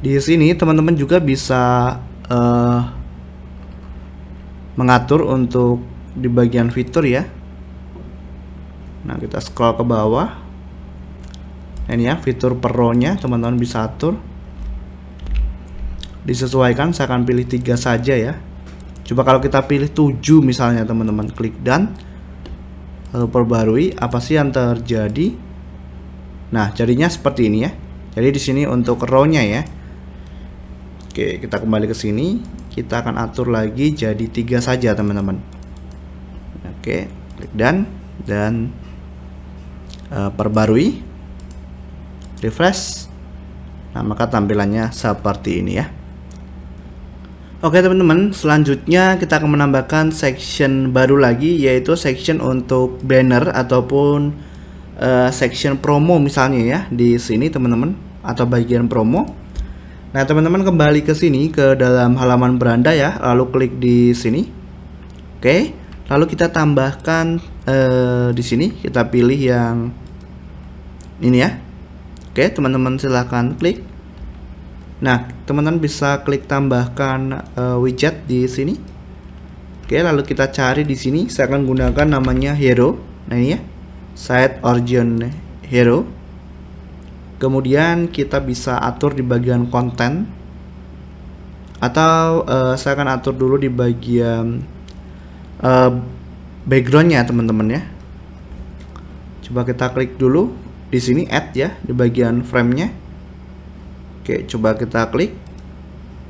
Di sini teman-teman juga bisa mengatur untuk di bagian fitur ya. Nah, kita scroll ke bawah. Ini ya, fitur per row-nya teman-teman bisa atur. Disesuaikan, saya akan pilih 3 saja ya. Coba kalau kita pilih 7 misalnya teman-teman, klik done. Lalu perbarui, apa sih yang terjadi? Nah, jadinya seperti ini ya. Jadi di sini untuk row-nya ya. Oke, kita kembali ke sini. Kita akan atur lagi jadi 3 saja teman-teman. Oke, klik done dan perbarui, refresh. Nah, maka tampilannya seperti ini ya. Oke teman-teman, selanjutnya kita akan menambahkan section baru lagi, yaitu section untuk banner ataupun section promo misalnya ya di sini teman-teman, atau bagian promo. Nah, teman-teman kembali ke sini ke dalam halaman beranda ya, lalu klik di sini. Oke, lalu kita tambahkan di sini, kita pilih yang ini ya. Oke, teman-teman silahkan klik. Nah, teman-teman bisa klik tambahkan widget di sini. Oke, lalu kita cari di sini. Saya akan gunakan namanya hero. Nah, ini ya, site origin hero. Kemudian kita bisa atur di bagian konten, atau saya akan atur dulu di bagian backgroundnya teman-teman ya. Coba kita klik dulu di sini add ya, di bagian frame-nya. Oke, coba kita klik.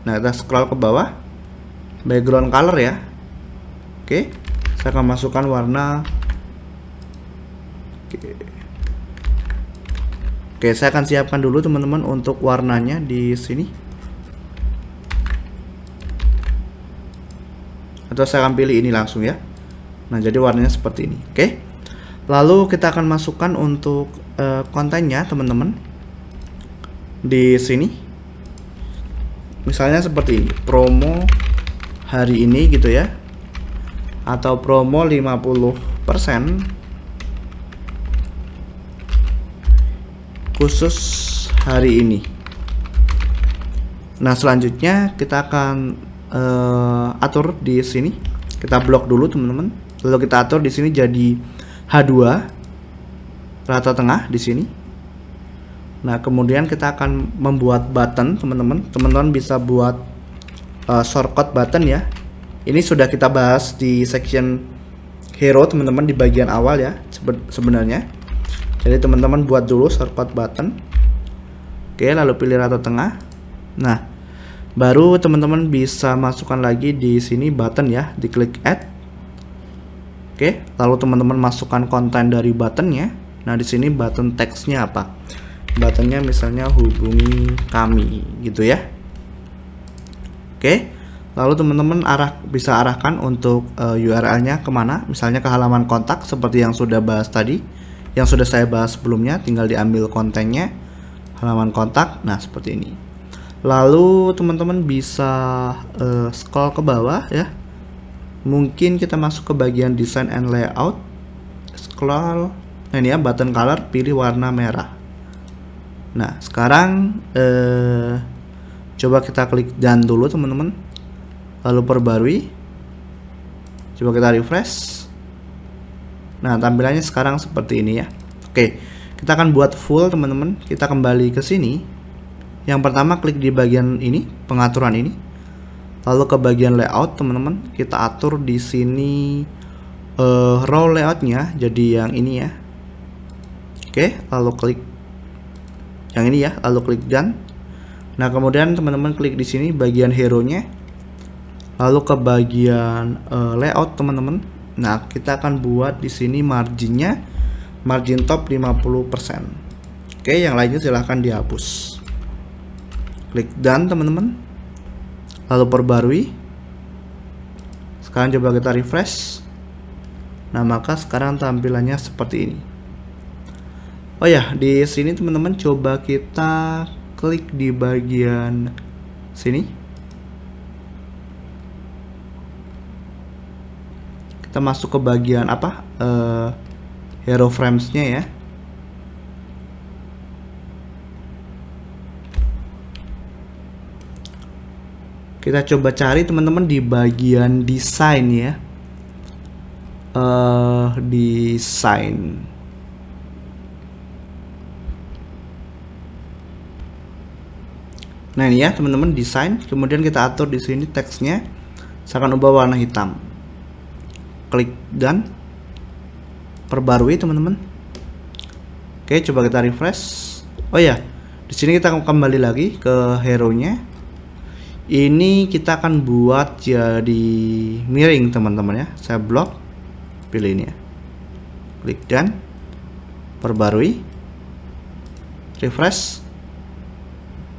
Nah, kita scroll ke bawah, background color ya. Oke, saya akan masukkan warna. Oke, saya akan siapkan dulu teman-teman untuk warnanya di sini. Atau saya akan pilih ini langsung ya. Nah, jadi warnanya seperti ini. Oke. Lalu kita akan masukkan untuk kontennya teman-teman. Di sini. Misalnya seperti ini, promo hari ini gitu ya. Atau promo 50% khusus hari ini. Nah, selanjutnya kita akan atur di sini. Kita blok dulu teman-teman. Lalu kita atur di sini jadi H2 rata tengah di sini. Nah, kemudian kita akan membuat button teman-teman. Teman-teman bisa buat shortcut button ya. Ini sudah kita bahas di section hero teman-teman di bagian awal ya sebenarnya. Jadi teman-teman buat dulu shortcut button. Oke, lalu pilih rata tengah. Nah, baru teman-teman bisa masukkan lagi di sini button ya, diklik add. Oke, lalu teman-teman masukkan konten dari buttonnya. Nah, di sini button teksnya apa? Buttonnya misalnya hubungi kami gitu ya. Oke, lalu teman-teman bisa arahkan untuk URL-nya kemana? Misalnya ke halaman kontak seperti yang sudah bahas tadi. Yang sudah saya bahas sebelumnya, tinggal diambil kontennya, halaman kontak. Nah, seperti ini. Lalu teman-teman bisa scroll ke bawah ya. Mungkin kita masuk ke bagian design and layout. Scroll. Nah, ini ya, button color, pilih warna merah. Nah, sekarang coba kita klik done dulu teman-teman. Lalu perbarui. Coba kita refresh. Nah, tampilannya sekarang seperti ini ya. Oke, kita akan buat full teman-teman. Kita kembali ke sini. Yang pertama klik di bagian ini, pengaturan ini. Lalu ke bagian layout teman-teman. Kita atur di sini row layoutnya jadi yang ini ya. Oke, lalu klik yang ini ya. Lalu klik done. Nah, kemudian teman-teman klik di sini bagian hero-nya. Lalu ke bagian layout teman-teman. Nah, kita akan buat di sini marginnya, margin top 50%. Oke, yang lainnya silahkan dihapus. Klik done teman-teman. Lalu perbarui. Sekarang coba kita refresh. Nah, maka sekarang tampilannya seperti ini. Oh ya, di sini teman-teman coba kita klik di bagian sini. Kita masuk ke bagian apa? Hero frames-nya ya. Kita coba cari teman-teman di bagian desain ya. Desain. Nah ini ya teman-teman, desain. Kemudian kita atur di sini teksnya. Saya akan ubah warna hitam. Klik dan perbarui teman-teman. Oke, coba kita refresh. Oh ya, di sini kita akan kembali lagi ke hero-nya. Ini kita akan buat jadi miring teman-teman ya. Saya blok, pilih ini ya. Klik dan perbarui, refresh.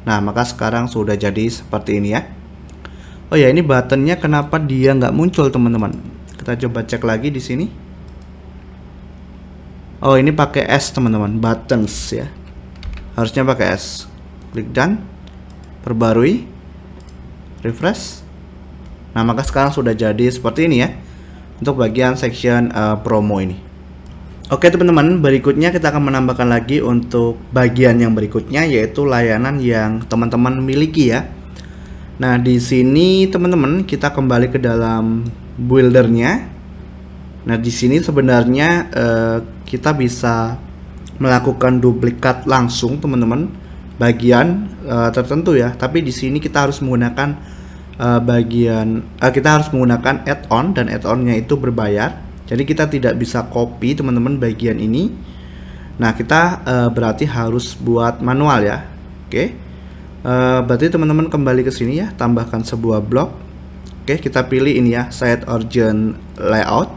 Nah, maka sekarang sudah jadi seperti ini ya. Oh ya, ini buttonnya kenapa dia nggak muncul teman-teman? Kita coba cek lagi di sini. Oh, ini pakai S teman-teman, buttons ya. Harusnya pakai S. Klik dan perbarui, refresh. Nah, maka sekarang sudah jadi seperti ini ya untuk bagian section promo ini. Oke teman-teman, berikutnya kita akan menambahkan lagi untuk bagian yang berikutnya, yaitu layanan yang teman-teman miliki ya. Nah, di sini teman-teman kita kembali ke dalam buildernya. Nah, di sini sebenarnya kita bisa melakukan duplikat langsung teman-teman bagian tertentu ya. Tapi di sini kita harus menggunakan kita harus menggunakan add-on, dan add-onnya itu berbayar. Jadi kita tidak bisa copy teman-teman bagian ini. Nah, kita berarti harus buat manual ya. Oke. Berarti teman-teman kembali ke sini ya, tambahkan sebuah blok. Oke, kita pilih ini ya, site origin layout.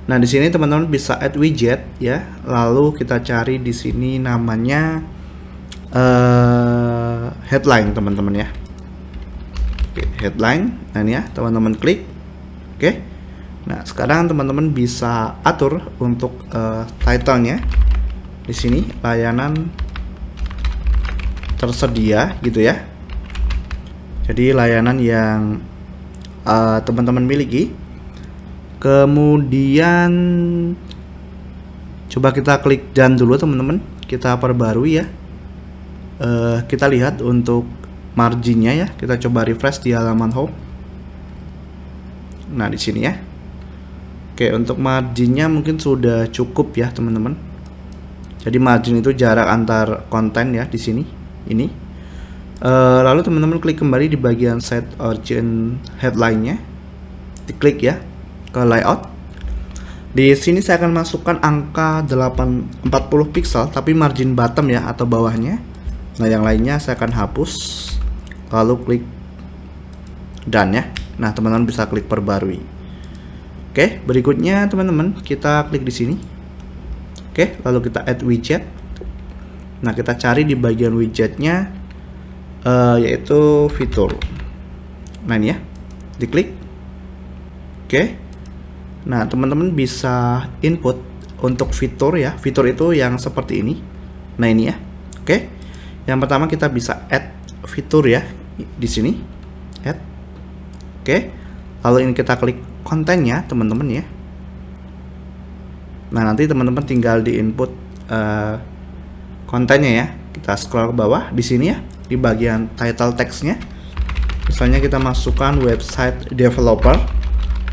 Nah, di sini teman-teman bisa add widget ya. Lalu kita cari di sini namanya headline teman-teman ya. Oke, headline. Nah, ini ya, teman-teman klik. Oke. Nah, sekarang teman-teman bisa atur untuk title-nya. Di sini layanan tersedia gitu ya. Jadi layanan yang teman-teman miliki. Kemudian coba kita klik done dulu teman-teman. Kita perbarui ya. Kita lihat untuk marginnya ya. Kita coba refresh di halaman home. Nah, di sini ya. Oke, untuk marginnya mungkin sudah cukup ya teman-teman. Jadi margin itu jarak antar konten ya di sini. Ini. Lalu teman-teman klik kembali di bagian set origin headline-nya. Diklik ya ke layout. Di sini saya akan masukkan angka 40 pixel tapi margin bottom ya atau bawahnya. Nah, yang lainnya saya akan hapus. Lalu klik done ya. Nah, teman-teman bisa klik perbarui. Oke, berikutnya teman-teman kita klik di sini. Oke, lalu kita add widget. Nah, kita cari di bagian widgetnya yaitu fitur. Nah, ini ya, diklik. Oke. Nah, teman-teman bisa input untuk fitur ya. Fitur itu yang seperti ini. Nah, ini ya. Oke. Yang pertama kita bisa add fitur ya di sini. Add. Oke. Lalu ini kita klik kontennya teman-teman ya. Nah, nanti teman-teman tinggal di input kontennya ya. Kita scroll ke bawah di sini ya, di bagian title text-nya. Misalnya kita masukkan website developer.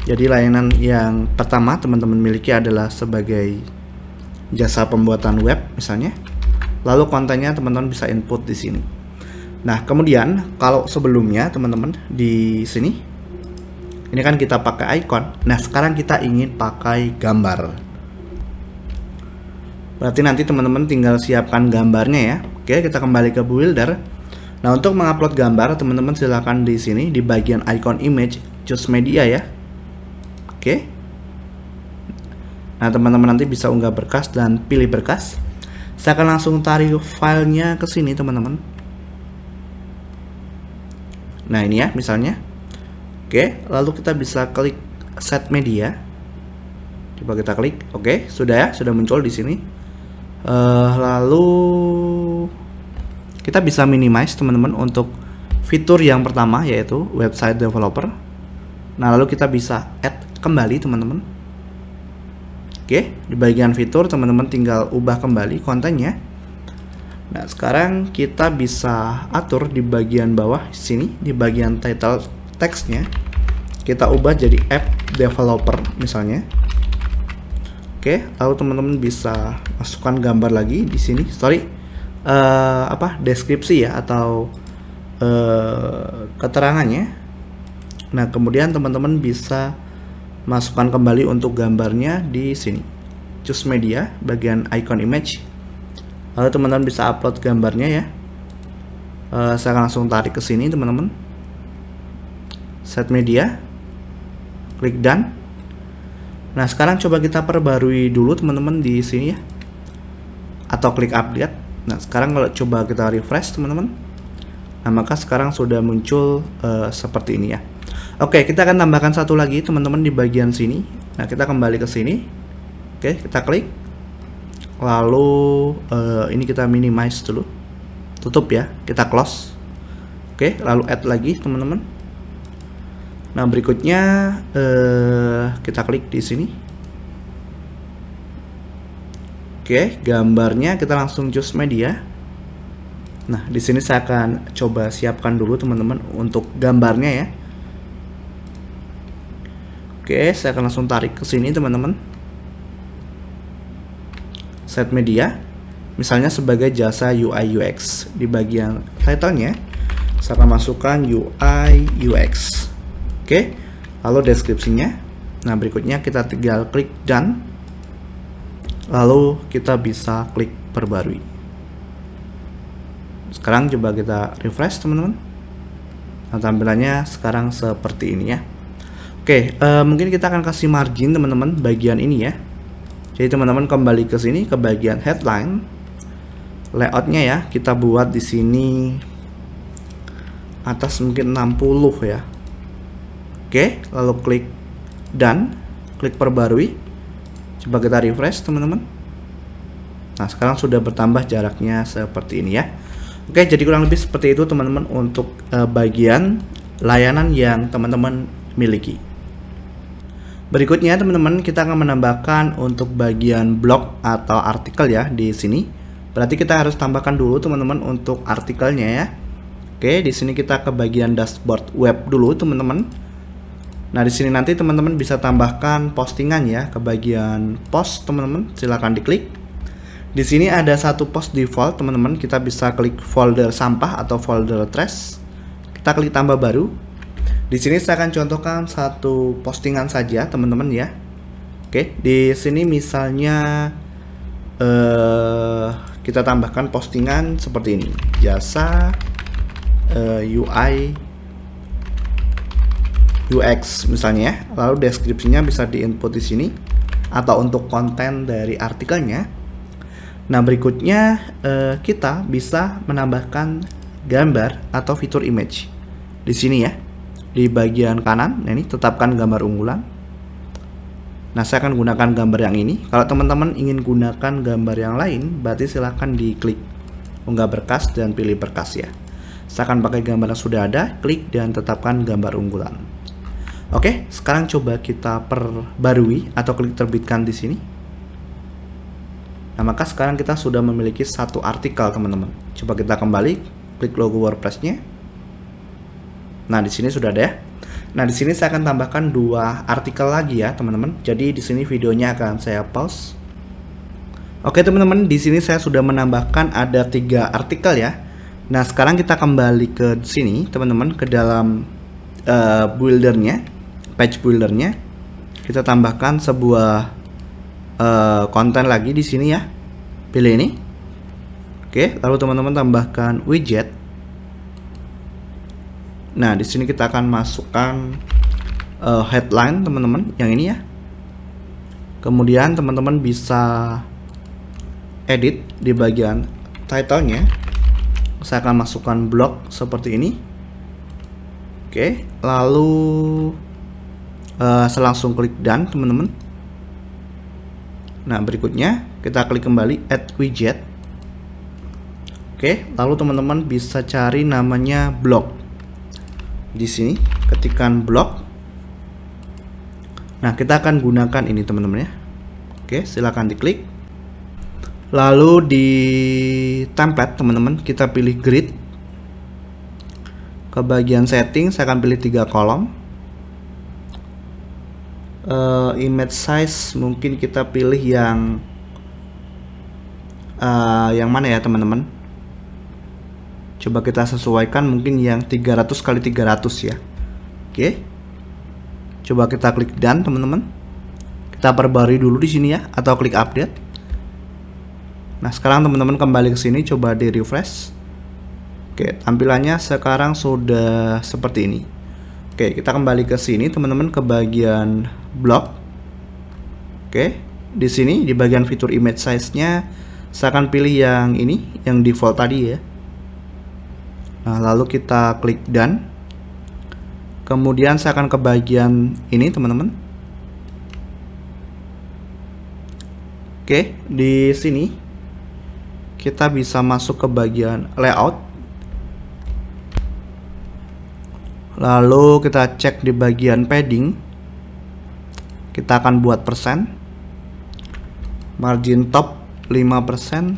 Jadi layanan yang pertama teman-teman miliki adalah sebagai jasa pembuatan web misalnya. Lalu kontennya teman-teman bisa input di sini. Nah, kemudian kalau sebelumnya teman-teman di sini ini kan kita pakai icon. Nah, sekarang kita ingin pakai gambar. Berarti nanti teman-teman tinggal siapkan gambarnya ya. Oke, kita kembali ke builder. Nah, untuk mengupload gambar, teman-teman silakan di sini di bagian icon image, choose media ya. Oke. Nah, teman-teman nanti bisa unggah berkas dan pilih berkas. Saya akan langsung tarik filenya ke sini, teman-teman. Nah, ini ya misalnya. Oke, lalu kita bisa klik set media. Coba kita klik. Oke, sudah ya, sudah muncul di sini. Lalu kita bisa minimize teman-teman untuk fitur yang pertama yaitu website developer. Nah, lalu kita bisa add kembali teman-teman. Oke, di bagian fitur teman-teman tinggal ubah kembali kontennya. Nah, sekarang kita bisa atur di bagian bawah sini, di bagian title text-nya. Kita ubah jadi app developer misalnya. Oke, lalu teman-teman bisa masukkan gambar lagi di sini. Deskripsi ya, atau keterangannya. Nah, kemudian teman-teman bisa masukkan kembali untuk gambarnya di sini. Choose media, bagian icon image. Lalu teman-teman bisa upload gambarnya ya. Saya akan langsung tarik ke sini teman-teman. Set media, klik done. Nah, sekarang coba kita perbarui dulu teman-teman di sini ya, atau klik update. Nah, sekarang kalau coba kita refresh teman-teman, nah maka sekarang sudah muncul seperti ini ya. Oke, kita akan tambahkan satu lagi teman-teman di bagian sini. Nah, kita kembali ke sini. Oke, kita klik. Lalu ini kita minimize dulu, tutup ya, kita close. Oke, lalu add lagi teman-teman. Nah, berikutnya kita klik di sini. Oke, gambarnya kita langsung choose media. Nah, di sini saya akan coba siapkan dulu teman-teman untuk gambarnya ya. Oke, saya akan langsung tarik ke sini teman-teman. Set media, misalnya sebagai jasa UI UX. Di bagian title-nya saya akan masukkan UI UX. Oke, lalu deskripsinya. Nah, berikutnya kita tinggal klik done. Lalu kita bisa klik perbarui. Sekarang coba kita refresh teman-teman. Nah, tampilannya sekarang seperti ini ya. Oke, mungkin kita akan kasih margin teman-teman bagian ini ya. Jadi teman-teman kembali ke sini ke bagian headline, layoutnya ya, kita buat di sini atas mungkin 60 ya. Oke, lalu klik done, klik perbarui. Coba kita refresh teman-teman. Nah, sekarang sudah bertambah jaraknya seperti ini ya. Oke, jadi kurang lebih seperti itu teman-teman untuk bagian layanan yang teman-teman miliki. Berikutnya teman-teman, kita akan menambahkan untuk bagian blog atau artikel ya di sini. Berarti kita harus tambahkan dulu teman-teman untuk artikelnya ya. Oke, di sini kita ke bagian dashboard web dulu teman-teman. Nah, di sini nanti teman-teman bisa tambahkan postingan ya ke bagian post teman-teman. Silahkan diklik. Di sini ada satu post default teman-teman. Kita bisa klik folder sampah atau folder trash. Kita klik tambah baru. Di sini saya akan contohkan satu postingan saja teman-teman ya. Oke, di sini misalnya kita tambahkan postingan seperti ini, jasa UI UX misalnya ya. Lalu deskripsinya bisa diinput di sini atau untuk konten dari artikelnya. Nah, berikutnya kita bisa menambahkan gambar atau fitur image di sini ya. Di bagian kanan, nah ini tetapkan gambar unggulan. Nah, saya akan gunakan gambar yang ini. Kalau teman-teman ingin gunakan gambar yang lain, berarti silahkan diklik unggah berkas dan pilih berkas ya. Saya akan pakai gambar yang sudah ada, klik dan tetapkan gambar unggulan. Oke, sekarang coba kita perbarui atau klik terbitkan di sini. Nah, maka sekarang kita sudah memiliki satu artikel teman-teman. Coba kita kembali, klik logo WordPress-nya. Nah, di sini sudah ada ya. Nah, di sini saya akan tambahkan dua artikel lagi ya, teman-teman. Jadi di sini videonya akan saya pause. Oke, teman-teman, di sini saya sudah menambahkan ada 3 artikel ya. Nah, sekarang kita kembali ke sini, teman-teman, ke dalam buildernya, page buildernya. Kita tambahkan sebuah konten lagi di sini ya. Pilih ini. Oke, lalu teman-teman tambahkan widget. Nah, di sini kita akan masukkan headline teman-teman yang ini ya. Kemudian teman-teman bisa edit di bagian title-nya. Saya akan masukkan blog seperti ini. Oke, lalu saya langsung klik done teman-teman. Nah, berikutnya kita klik kembali add widget. Oke, lalu teman-teman bisa cari namanya blog. Di sini ketikkan blog. Nah, kita akan gunakan ini teman-teman ya. Oke, silakan diklik. Lalu di template teman-teman kita pilih grid. Ke bagian setting saya akan pilih 3 kolom. Image size mungkin kita pilih yang mana ya teman-teman? Coba kita sesuaikan mungkin yang 300 x 300 ya. Oke. Coba kita klik done teman-teman. Kita perbarui dulu di sini ya, atau klik update. Nah, sekarang teman-teman kembali ke sini, coba di refresh. Oke, tampilannya sekarang sudah seperti ini. Oke, kita kembali ke sini teman-teman, ke bagian blok. Oke, di sini di bagian fitur image size-nya saya akan pilih yang ini, yang default tadi ya. Nah, lalu kita klik done. Kemudian saya akan ke bagian ini teman-teman. Oke, di sini kita bisa masuk ke bagian layout. Lalu kita cek di bagian padding. Kita akan buat persen. Margin top 5%.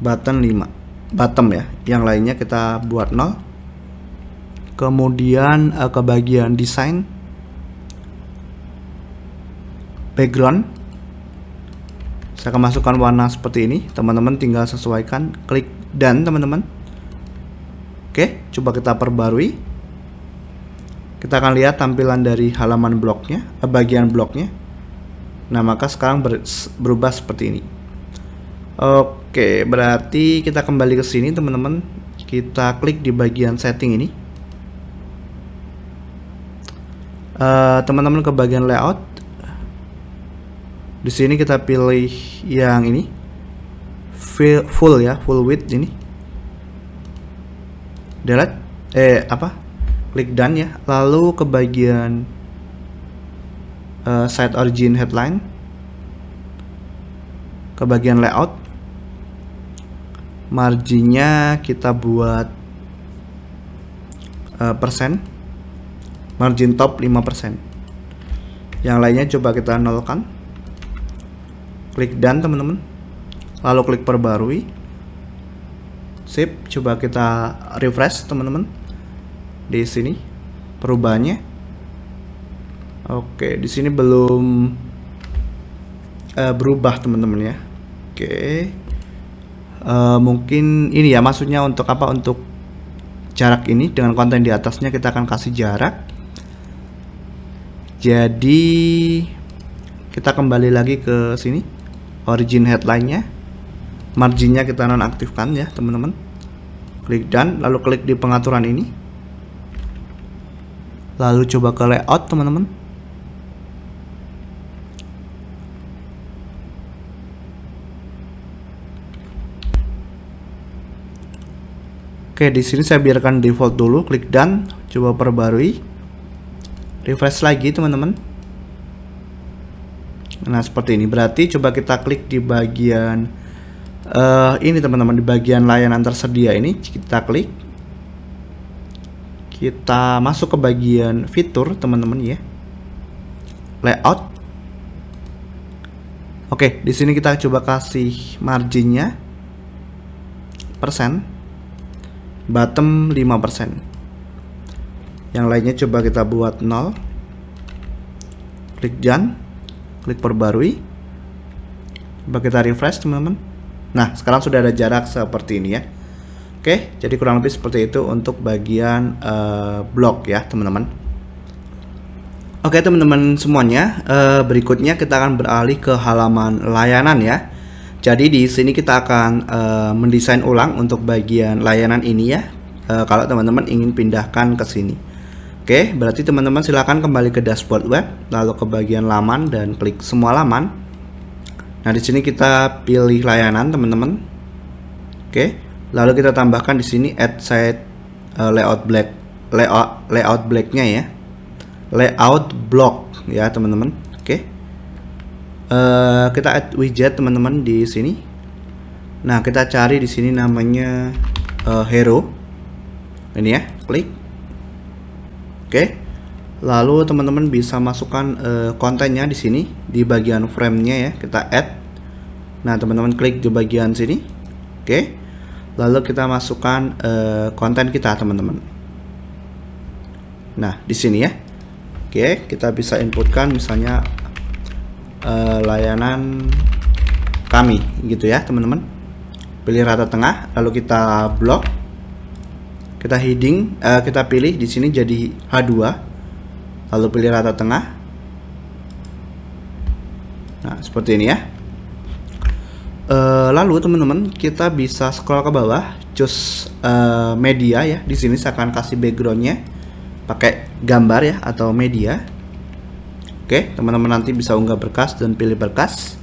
Bottom ya. Yang lainnya kita buat 0. Kemudian ke bagian desain. Background. Saya akan masukkan warna seperti ini. Teman-teman tinggal sesuaikan. Klik done teman-teman. Oke, coba kita perbarui. Kita akan lihat tampilan dari halaman bloknya, bagian bloknya. Nah, maka sekarang berubah seperti ini. Oke, berarti kita kembali ke sini teman-teman. Kita klik di bagian setting ini. Teman-teman ke bagian layout. Di sini kita pilih yang ini. Full ya, full width ini. Delete klik done ya, lalu ke bagian site origin headline, ke bagian layout, marginnya kita buat persen, margin top 5%, yang lainnya coba kita nolkan. Klik done teman-teman, lalu klik perbarui. Sip, coba kita refresh teman-teman. Di sini perubahannya. Oke, di sini belum berubah teman-teman ya. Oke. Mungkin ini ya maksudnya untuk apa? Untuk jarak ini dengan konten di atasnya kita akan kasih jarak. Jadi kita kembali lagi ke sini. Origin headline-nya. Marginnya kita nonaktifkan ya teman-teman. Klik done, lalu klik di pengaturan ini, lalu coba ke layout teman-teman. Oke, di sini saya biarkan default dulu. Klik done, coba perbarui, refresh lagi teman-teman. Nah, seperti ini. Berarti coba kita klik di bagian ini teman-teman, di bagian layanan tersedia ini kita klik, kita masuk ke bagian fitur teman-teman ya, layout. Oke, di sini kita coba kasih marginnya persen, bottom 5%, yang lainnya coba kita buat 0. Klik done, klik perbarui, coba kita refresh teman-teman. Nah, sekarang sudah ada jarak seperti ini ya. Oke, jadi kurang lebih seperti itu untuk bagian blok ya teman-teman. Oke teman-teman semuanya, berikutnya kita akan beralih ke halaman layanan ya. Jadi di sini kita akan mendesain ulang untuk bagian layanan ini ya. Kalau teman-teman ingin pindahkan ke sini. Oke, berarti teman-teman silakan kembali ke dashboard web, lalu ke bagian laman dan klik semua laman. Nah, di sini kita pilih layanan, teman-teman. Oke, lalu kita tambahkan di sini add site layout black-nya ya. Layout block ya, teman-teman. Oke. Kita add widget, teman-teman, di sini. Nah, kita cari di sini namanya hero. Ini ya, klik. Oke. Lalu teman-teman bisa masukkan kontennya di sini di bagian frame-nya ya. Kita add. Nah, teman-teman klik di bagian sini. Oke. Lalu kita masukkan konten kita, teman-teman. Nah, di sini ya. Oke, kita bisa inputkan misalnya layanan kami gitu ya, teman-teman. Pilih rata tengah, lalu kita blok. Kita heading, kita pilih di sini jadi H2. Lalu pilih rata tengah. Nah, seperti ini ya. Lalu teman-teman kita bisa scroll ke bawah, choose media ya. Di sini saya akan kasih backgroundnya pakai gambar ya atau media. Oke, teman-teman nanti bisa unggah berkas dan pilih berkas.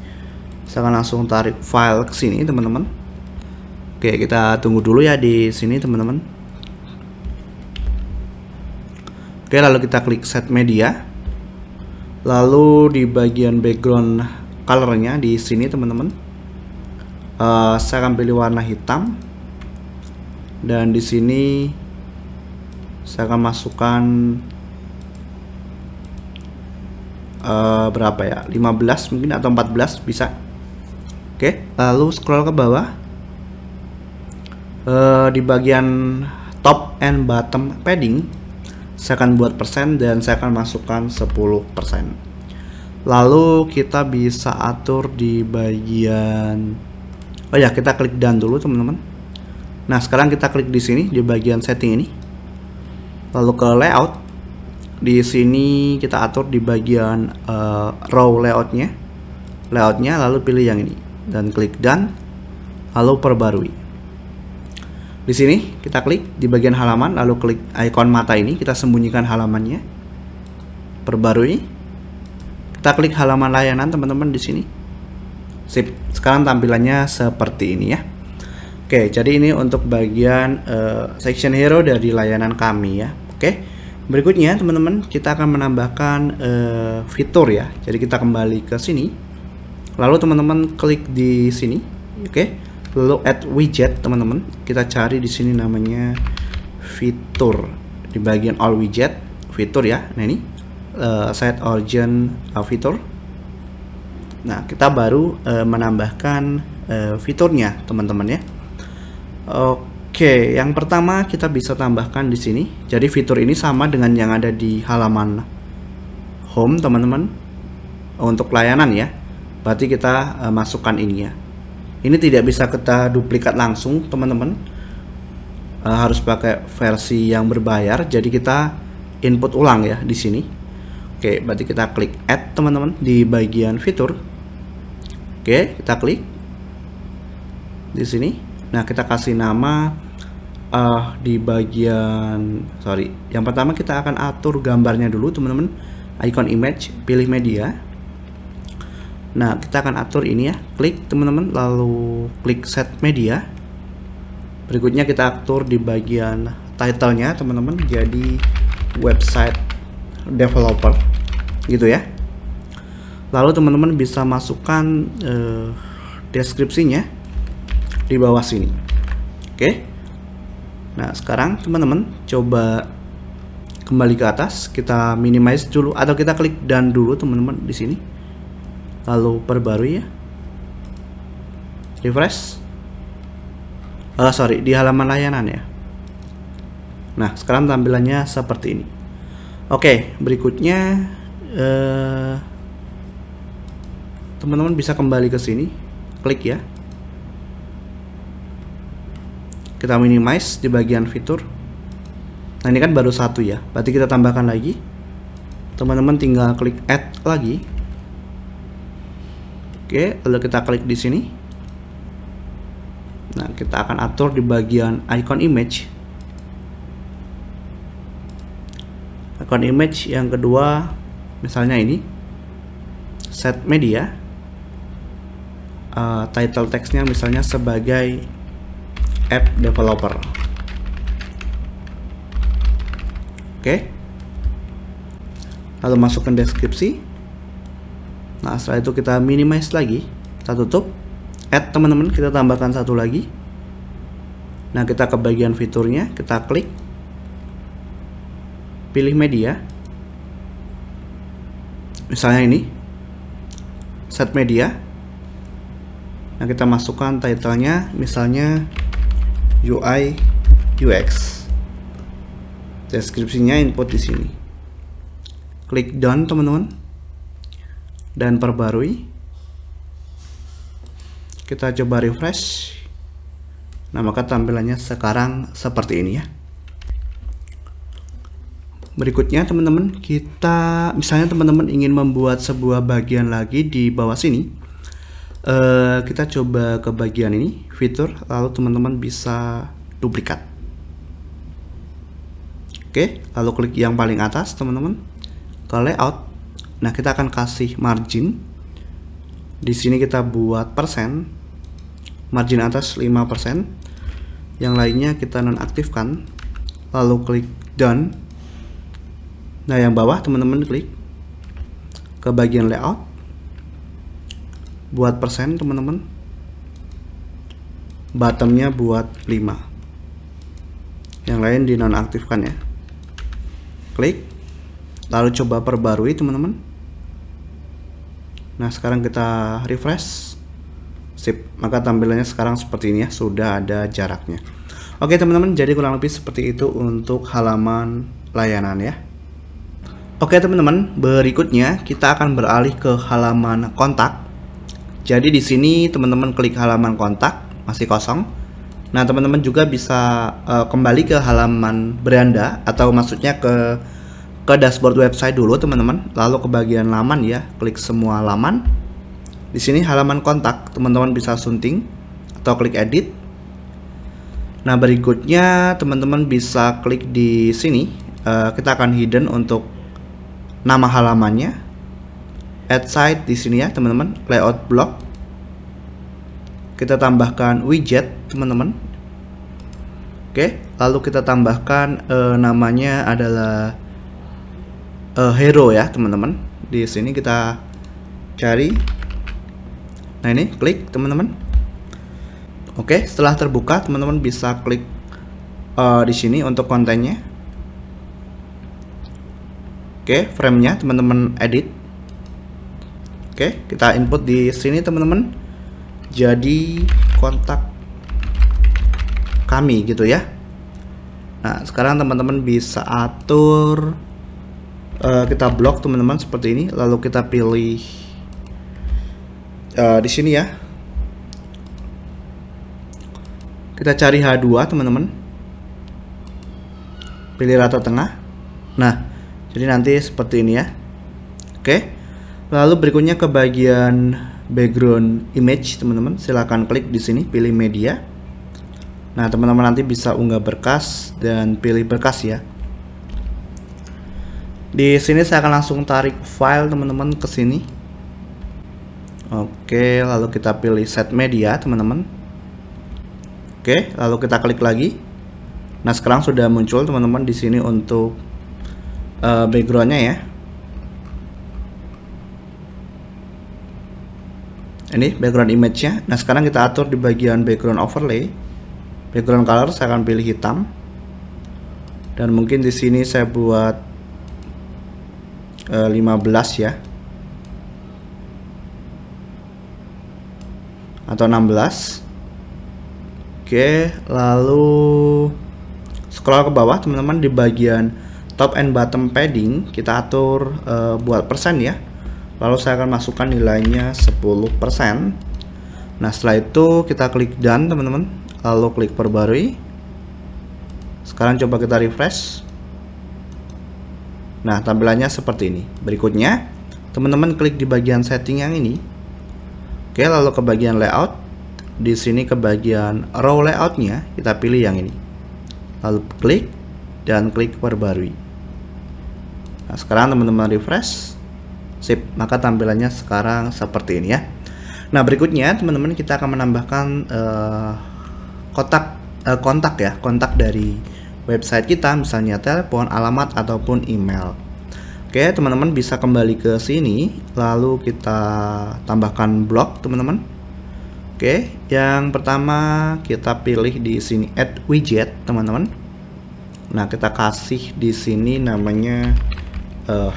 Saya akan langsung tarik file ke sini, teman-teman. Oke, kita tunggu dulu ya di sini, teman-teman. Oke, lalu kita klik set media. Lalu di bagian background colornya di sini, teman-teman. Saya akan pilih warna hitam, dan di sini saya akan masukkan berapa ya, 15 mungkin atau 14 bisa. Oke, lalu scroll ke bawah. Di bagian top and bottom padding saya akan buat persen dan saya akan masukkan 10%. Lalu kita bisa atur di bagian, oh ya, kita klik done dulu, teman-teman. Nah, sekarang kita klik di sini di bagian setting ini. Lalu ke layout. Di sini kita atur di bagian row layoutnya. Lalu pilih yang ini dan klik done. Lalu perbarui. Di sini kita klik di bagian halaman, lalu klik icon mata ini, kita sembunyikan halamannya. Perbarui. Kita klik halaman layanan, teman-teman, di sini. Sip, sekarang tampilannya seperti ini ya. Oke, jadi ini untuk bagian section hero dari layanan kami ya. Oke, berikutnya teman-teman kita akan menambahkan fitur ya. Jadi kita kembali ke sini, lalu teman-teman klik di sini. Oke, lalu add widget, teman-teman. Kita cari di sini namanya fitur di bagian all widget fitur ya. Nah ini set origin fitur. Nah, kita baru menambahkan fiturnya, teman-teman ya. Oke, yang pertama kita bisa tambahkan di sini. Jadi fitur ini sama dengan yang ada di halaman home, teman-teman. Untuk layanan ya. Berarti kita masukkan ini ya. Ini tidak bisa kita duplikat langsung, teman-teman. Harus pakai versi yang berbayar. Jadi kita input ulang ya di sini. Oke, berarti kita klik add, teman-teman, di bagian fitur. Oke, kita klik di sini. Nah, kita kasih nama di bagian, yang pertama kita akan atur gambarnya dulu, teman-teman. Icon image, pilih media. Nah, kita akan atur ini ya. Klik, teman-teman, lalu klik set media. Berikutnya kita atur di bagian title-nya, teman-teman, jadi website developer gitu ya. Lalu teman-teman bisa masukkan deskripsinya di bawah sini. Oke. Nah, sekarang teman-teman coba kembali ke atas, kita minimize dulu atau kita klik done dulu, teman-teman, di sini. Lalu perbarui ya. Refresh. Di halaman layanan ya. Nah, sekarang tampilannya seperti ini. Oke, berikutnya teman-teman bisa kembali ke sini, klik ya. Kita minimize di bagian fitur. Nah, ini kan baru satu ya, berarti kita tambahkan lagi. Teman-teman tinggal klik add lagi. Oke, lalu kita klik di sini. Nah, kita akan atur di bagian icon image. Icon image yang kedua, misalnya ini, set media. Title text-nya misalnya sebagai app developer. Oke. Lalu masukkan deskripsi. Nah, setelah itu kita minimize lagi, kita tutup. Add, teman-teman, kita tambahkan satu lagi. Nah, kita ke bagian fiturnya, kita klik, pilih media, misalnya ini set media. Nah, kita masukkan title-nya misalnya UI UX. Deskripsinya input di sini. Klik done teman-teman. Dan perbarui. Kita coba refresh. Nah, maka tampilannya sekarang seperti ini ya. Berikutnya teman-teman, kita misalnya teman-teman ingin membuat sebuah bagian lagi di bawah sini. Kita coba ke bagian ini, fitur, lalu teman-teman bisa duplikat. Oke, lalu klik yang paling atas teman-teman, ke layout. Nah, kita akan kasih margin. Di sini kita buat persen, margin atas 5%, yang lainnya kita nonaktifkan, lalu klik done. Nah, yang bawah teman-teman klik ke bagian layout, buat persen teman-teman, bottomnya buat 5, yang lain dinonaktifkan ya. Klik, lalu coba perbarui teman-teman. Nah, sekarang kita refresh. Sip, maka tampilannya sekarang seperti ini ya, sudah ada jaraknya. Oke teman-teman, jadi kurang lebih seperti itu untuk halaman layanan ya. Oke teman-teman, berikutnya kita akan beralih ke halaman kontak. Jadi di sini teman-teman klik halaman kontak, masih kosong. Nah, teman-teman juga bisa kembali ke halaman beranda, atau maksudnya ke dashboard website dulu teman-teman, lalu ke bagian laman ya, klik semua laman. Di sini halaman kontak, teman-teman bisa sunting atau klik edit. Nah, berikutnya teman-teman bisa klik di sini. Kita akan hidden untuk nama halamannya, add site di sini ya teman-teman, layout block. Kita tambahkan widget teman-teman. Oke, lalu kita tambahkan namanya adalah hero ya teman-teman. Di sini kita cari. Nah, ini klik teman-teman. Oke, setelah terbuka teman-teman bisa klik di sini untuk kontennya. Oke, frame-nya teman-teman edit. Oke, kita input di sini teman-teman. Jadi kontak kami gitu ya. Nah, sekarang teman-teman bisa atur, kita blok teman-teman seperti ini. Lalu kita pilih di sini ya. Kita cari H2 teman-teman. Pilih rata tengah. Nah, jadi nanti seperti ini ya. Oke. Lalu berikutnya ke bagian background image teman-teman. Silahkan klik di sini, pilih media. Nah, teman-teman nanti bisa unggah berkas dan pilih berkas ya. Di sini saya akan langsung tarik file teman-teman ke sini. Oke, lalu kita pilih set media teman-teman. Oke, lalu kita klik lagi. Nah, sekarang sudah muncul teman-teman di sini untuk backgroundnya ya. Ini background image-nya. Nah, sekarang kita atur di bagian background overlay. Background color saya akan pilih hitam. Dan mungkin di sini saya buat 15 ya. Atau 16. Oke, lalu scroll ke bawah teman-teman, di bagian top and bottom padding kita atur buat persen ya. Lalu saya akan masukkan nilainya 10%. Nah, setelah itu kita klik done teman-teman, lalu klik perbarui. Sekarang coba kita refresh. Nah, tampilannya seperti ini. Berikutnya teman-teman klik di bagian setting yang ini. Oke, lalu ke bagian layout. Di sini ke bagian row layoutnya kita pilih yang ini. Lalu klik dan klik perbarui. Nah, sekarang teman-teman refresh. Sip, maka tampilannya sekarang seperti ini ya. Nah, berikutnya teman-teman kita akan menambahkan kontak dari website kita, misalnya telepon, alamat ataupun email. Oke, teman-teman bisa kembali ke sini, lalu kita tambahkan blok teman-teman. Oke, yang pertama kita pilih di sini add widget teman-teman. Nah, kita kasih di sini namanya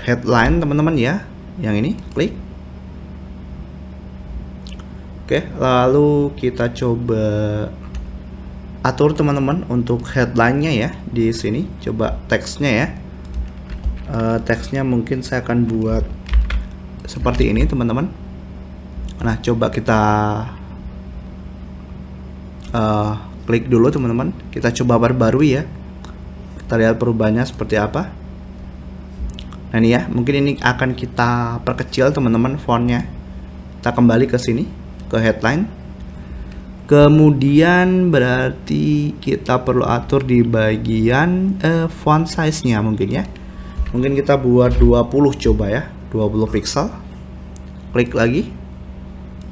headline teman-teman ya. Yang ini klik. Oke, lalu kita coba atur teman-teman untuk headline-nya ya di sini. Coba teksnya ya. Teksnya mungkin saya akan buat seperti ini teman-teman. Nah, coba kita klik dulu teman-teman. Kita coba perbarui ya. Kita lihat perubahannya seperti apa. Nah ini ya, mungkin ini akan kita perkecil teman-teman fontnya. Kita kembali ke sini, ke headline. Kemudian berarti kita perlu atur di bagian font size-nya mungkin ya. Mungkin kita buat 20 coba ya, 20 pixel. Klik lagi,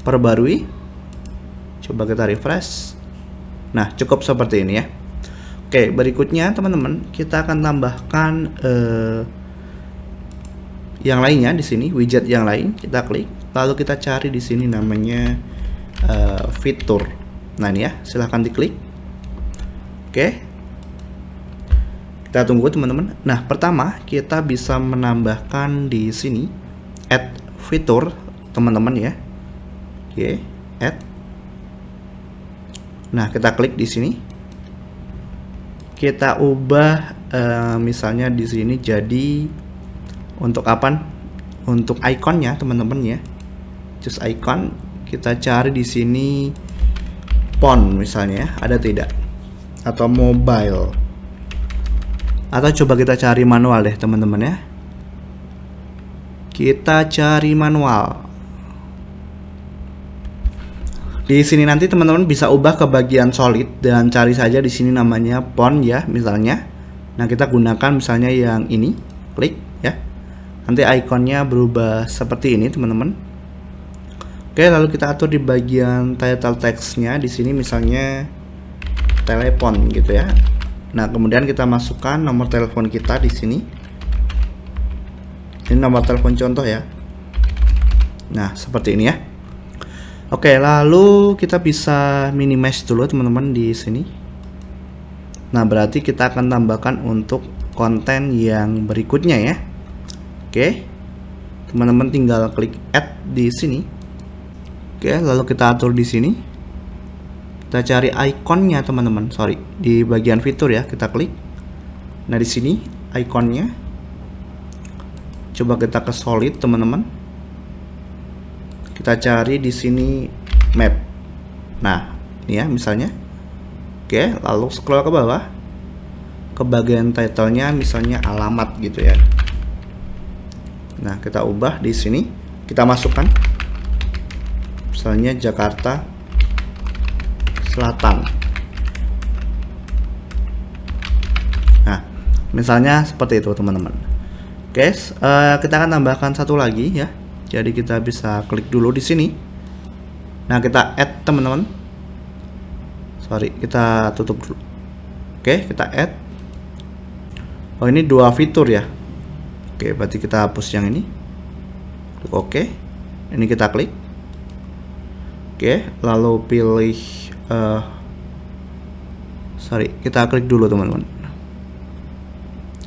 perbarui. Coba kita refresh. Nah, cukup seperti ini ya. Oke, berikutnya teman-teman, kita akan tambahkan yang lainnya di sini, widget yang lain. Kita klik, lalu kita cari di sini namanya fitur. Nah ini ya, silahkan diklik. Oke, kita tunggu teman-teman. Nah, pertama kita bisa menambahkan di sini add fitur teman-teman ya. Oke, add. Nah, kita klik di sini. Kita ubah misalnya di sini jadi untuk apa? Untuk ikonnya teman-teman ya. Choose icon. Kita cari di sini font misalnya, ada tidak? Atau mobile. Atau coba kita cari manual deh teman-teman ya. Kita cari manual. Di sini nanti teman-teman bisa ubah ke bagian solid dan cari saja di sini namanya font ya misalnya. Nah, kita gunakan misalnya yang ini. Klik ya. Nanti ikonnya berubah seperti ini teman-teman. Oke, lalu kita atur di bagian title text-nya di sini misalnya telepon gitu ya. Nah, kemudian kita masukkan nomor telepon kita di sini. Ini nomor telepon contoh ya. Nah, seperti ini ya. Oke, lalu kita bisa minimize dulu teman-teman di sini. Nah, berarti kita akan tambahkan untuk konten yang berikutnya ya. Oke. Teman-teman tinggal klik add di sini. Oke, lalu kita atur di sini. Kita cari ikonnya teman-teman. Sorry, di bagian fitur ya, kita klik. Nah, di sini ikonnya. Coba kita ke solid teman-teman. Kita cari di sini map. Nah, ini ya misalnya. Oke, lalu scroll ke bawah. Ke bagian title-nya misalnya alamat gitu ya. Nah, kita ubah di sini. Kita masukkan misalnya Jakarta Selatan. Nah, misalnya seperti itu teman-teman. Oke, kita akan tambahkan satu lagi ya. Jadi kita bisa klik dulu di sini. Nah, kita add teman-teman. Sorry, kita tutup dulu. Oke, kita add. Oh, ini dua fitur ya. Oke, berarti kita hapus yang ini. Klik OK. Ini kita klik. Oke, lalu pilih sorry, kita klik dulu teman-teman.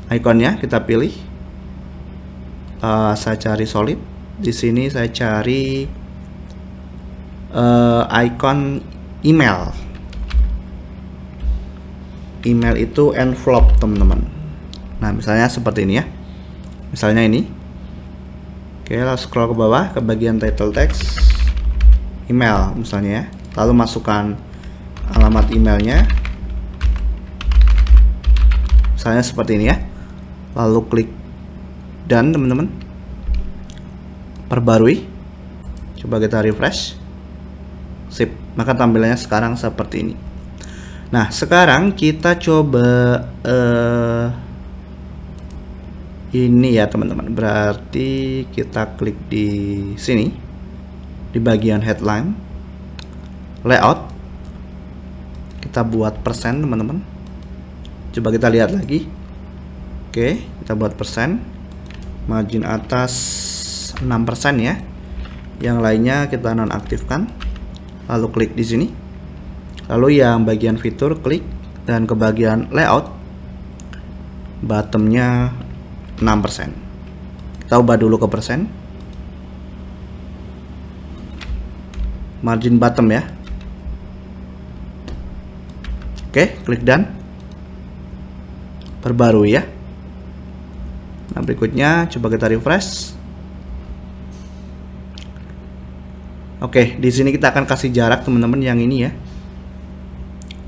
Ikonnya kita pilih. Saya cari solid. Di sini saya cari icon email. Email itu envelope teman-teman. Nah, misalnya seperti ini ya. Misalnya ini. Oke, lalu scroll ke bawah ke bagian title text. Email misalnya ya. Lalu masukkan alamat emailnya. Misalnya seperti ini ya. Lalu klik done teman-teman. Perbarui. Coba kita refresh. Sip, maka tampilannya sekarang seperti ini. Nah, sekarang kita coba ini ya teman-teman. Berarti kita klik di sini di bagian headline, layout. Kita buat persen teman-teman. Coba kita lihat lagi. Oke, kita buat persen. Margin atas 6% ya. Yang lainnya kita nonaktifkan. Lalu klik di sini. Lalu yang bagian fitur klik dan ke bagian layout. Bottomnya 6%. Kita ubah dulu ke persen. margin bottom ya. Oke, klik done. Perbarui ya. Nah, berikutnya coba kita refresh. Oke, di sini kita akan kasih jarak teman-teman yang ini ya.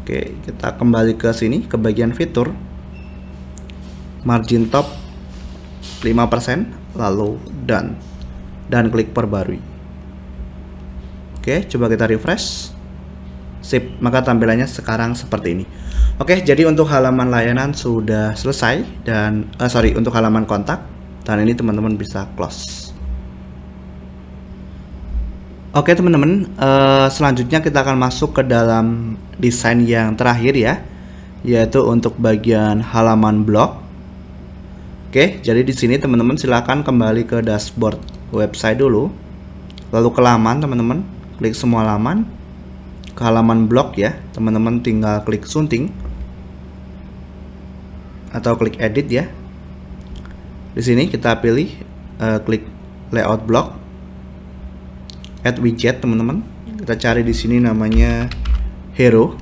Oke, kita kembali ke sini ke bagian fitur. Margin top 5%, lalu done. Dan klik perbarui. Oke, coba kita refresh. Sip, maka tampilannya sekarang seperti ini. Oke, jadi untuk halaman layanan sudah selesai dan untuk halaman kontak, dan ini teman-teman bisa close. Oke teman-teman, selanjutnya kita akan masuk ke dalam desain yang terakhir ya, yaitu untuk bagian halaman blog. Oke, jadi di sini teman-teman silakan kembali ke dashboard website dulu, lalu ke laman teman-teman, klik semua laman, ke halaman blog ya, teman-teman tinggal klik sunting atau klik edit ya. Di sini kita pilih klik layout blog. Add widget teman-teman, kita cari di sini namanya hero,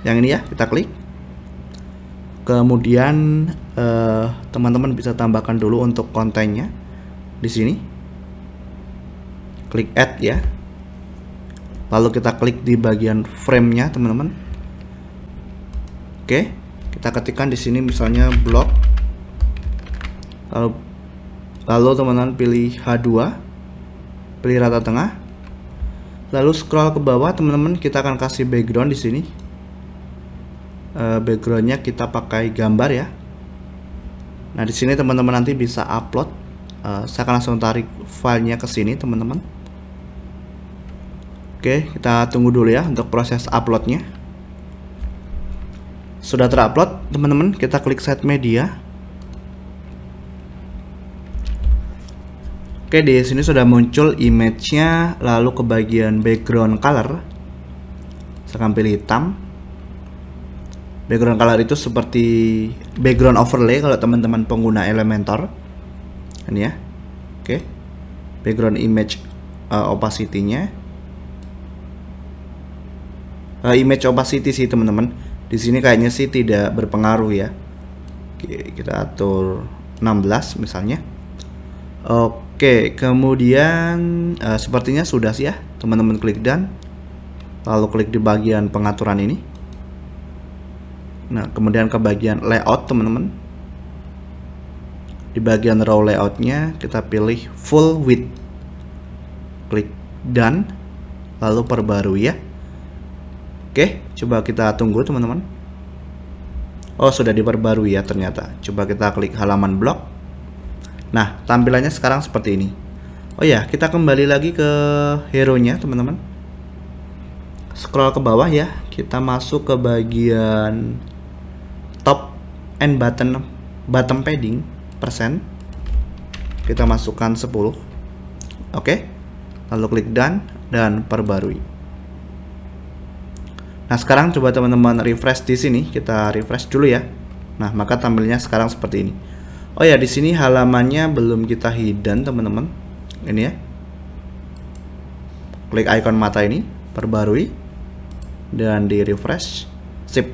yang ini ya, kita klik. Kemudian teman-teman bisa tambahkan dulu untuk kontennya di sini, klik add ya. Lalu kita klik di bagian frame-nya teman-teman. Oke, kita ketikkan di sini misalnya blog, lalu teman-teman pilih H2. Pilih rata tengah, lalu scroll ke bawah teman-teman, kita akan kasih background di sini. Backgroundnya kita pakai gambar ya. Nah di sini teman-teman nanti bisa upload. Saya akan langsung tarik filenya ke sini teman-teman. Oke, kita tunggu dulu ya untuk proses uploadnya. Sudah terupload teman-teman, kita klik set media. Oke, di sini sudah muncul image-nya, lalu ke bagian background color. Saya akan pilih hitam. Background color itu seperti background overlay kalau teman-teman pengguna Elementor. Ini ya. Oke. Background image opacity-nya. Image opacity sih teman-teman. Di sini kayaknya sih tidak berpengaruh ya. Oke, kita atur 16 misalnya. Oke, kemudian sepertinya sudah sih ya, teman-teman klik done, lalu klik di bagian pengaturan ini. Nah, kemudian ke bagian layout teman-teman. Di bagian row layoutnya kita pilih full width, klik done, lalu perbarui ya. Oke, coba kita tunggu teman-teman. Oh, sudah diperbarui ya ternyata. Coba kita klik halaman blog. Nah, tampilannya sekarang seperti ini. Oh ya, kita kembali lagi ke hero-nya, teman-teman. Scroll ke bawah ya. Kita masuk ke bagian top and bottom padding persen. Kita masukkan 10. Oke. Lalu klik done dan perbarui. Nah, sekarang coba teman-teman refresh di sini. Kita refresh dulu ya. Nah, maka tampilnya sekarang seperti ini. Oh ya, di sini halamannya belum kita hidden teman-teman. Ini ya. Klik icon mata ini, perbarui, dan di refresh. Sip.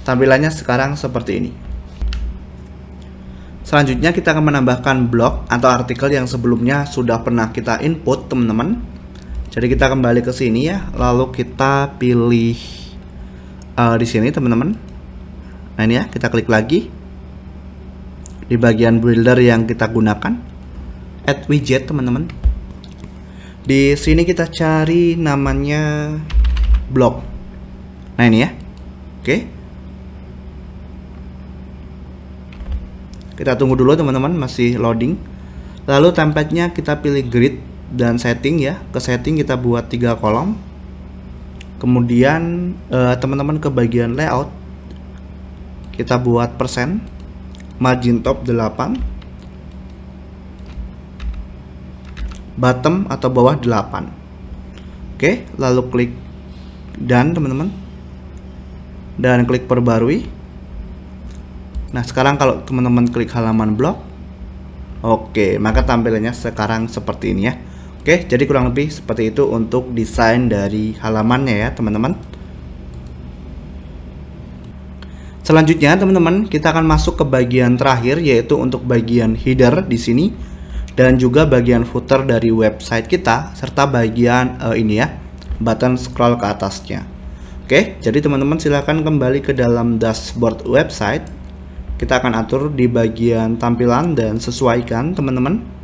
Tampilannya sekarang seperti ini. Selanjutnya kita akan menambahkan blog atau artikel yang sebelumnya sudah pernah kita input teman-teman. Jadi kita kembali ke sini ya, lalu kita pilih di sini teman-teman. Nah ini ya, kita klik lagi. Di bagian builder yang kita gunakan, add widget teman-teman. Di sini kita cari namanya blog. Nah ini ya, oke. Kita tunggu dulu teman-teman, masih loading. Lalu template-nya kita pilih grid dan setting ya. Ke setting kita buat 3 kolom. Kemudian teman-teman ke bagian layout, kita buat persen. Margin top 8, bottom atau bawah 8. Oke, lalu klik done teman-teman, dan klik perbarui. Nah sekarang kalau teman-teman klik halaman blog, oke, maka tampilannya sekarang seperti ini ya. Oke, jadi kurang lebih seperti itu untuk desain dari halamannya ya teman-teman. Selanjutnya teman-teman, kita akan masuk ke bagian terakhir, yaitu untuk bagian header di sini dan juga bagian footer dari website kita, serta bagian ini ya, button scroll ke atasnya. Oke, jadi teman-teman silahkan kembali ke dalam dashboard website. Kita akan atur di bagian tampilan dan sesuaikan teman-teman.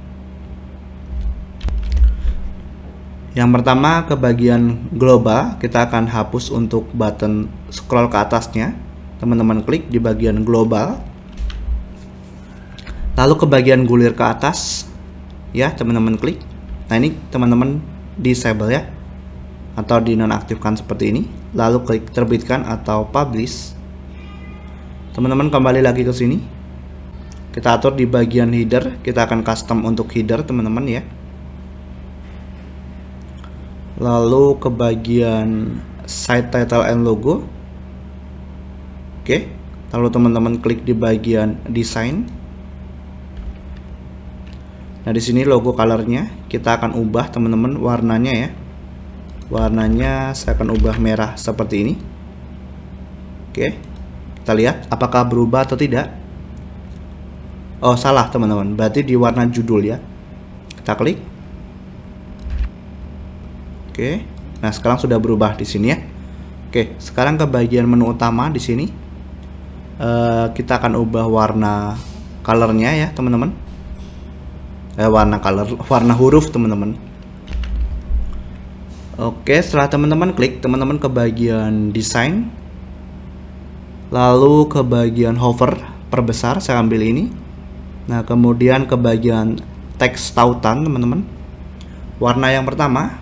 Yang pertama, ke bagian global, kita akan hapus untuk button scroll ke atasnya. Teman-teman klik di bagian global. Lalu ke bagian gulir ke atas, ya teman-teman klik. Nah ini teman-teman disable ya, atau dinonaktifkan seperti ini. Lalu klik terbitkan atau publish. Teman-teman kembali lagi ke sini. Kita atur di bagian header, kita akan custom untuk header teman-teman ya. Lalu ke bagian site title and logo. Oke, lalu teman-teman klik di bagian desain. Nah, di sini logo colornya kita akan ubah teman-teman warnanya ya. Warnanya saya akan ubah merah seperti ini. Oke, kita lihat apakah berubah atau tidak. Oh, salah teman-teman, berarti di warna judul ya. Kita klik. Oke, nah sekarang sudah berubah di sini ya. Oke, sekarang ke bagian menu utama di sini. Kita akan ubah warna colornya ya teman-teman. Warna huruf teman-teman. Oke, setelah teman-teman klik, teman-teman ke bagian desain, lalu ke bagian hover perbesar, saya ambil ini. Nah, kemudian ke bagian teks tautan teman-teman. Warna yang pertama.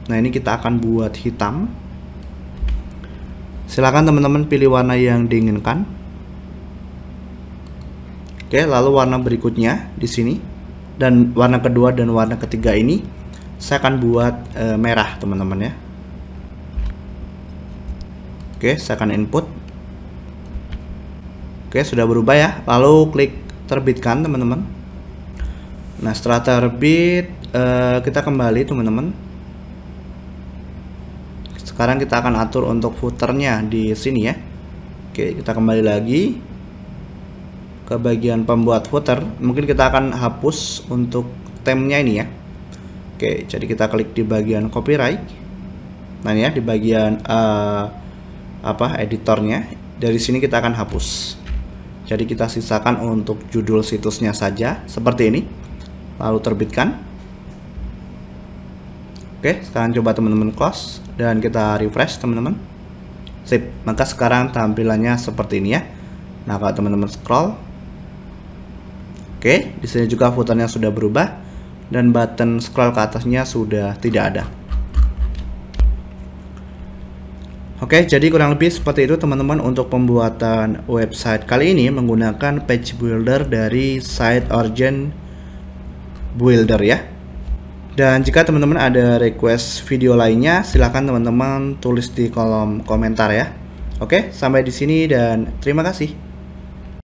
Nah, ini kita akan buat hitam. Silakan teman-teman pilih warna yang diinginkan. Oke, lalu warna berikutnya di sini, dan warna kedua dan warna ketiga ini saya akan buat merah teman-teman ya. Oke, saya akan input. Oke, sudah berubah ya. Lalu klik terbitkan teman-teman. Nah, setelah terbit kita kembali teman-teman. Sekarang kita akan atur untuk footernya di sini ya. Oke, kita kembali lagi ke bagian pembuat footer. Mungkin kita akan hapus untuk temnya ini ya. Oke, jadi kita klik di bagian copyright. Nah ini ya, di bagian editornya. Dari sini kita akan hapus. Jadi kita sisakan untuk judul situsnya saja seperti ini. Lalu terbitkan. Oke, sekarang coba teman-teman close dan kita refresh teman-teman. Sip, maka sekarang tampilannya seperti ini ya. Nah, kalau teman-teman scroll, oke, di sini juga footernya sudah berubah dan button scroll ke atasnya sudah tidak ada. Oke, jadi kurang lebih seperti itu teman-teman untuk pembuatan website kali ini menggunakan page builder dari SiteOrigin Builder ya. Dan jika teman-teman ada request video lainnya, silahkan teman-teman tulis di kolom komentar ya. Oke, sampai di sini dan terima kasih.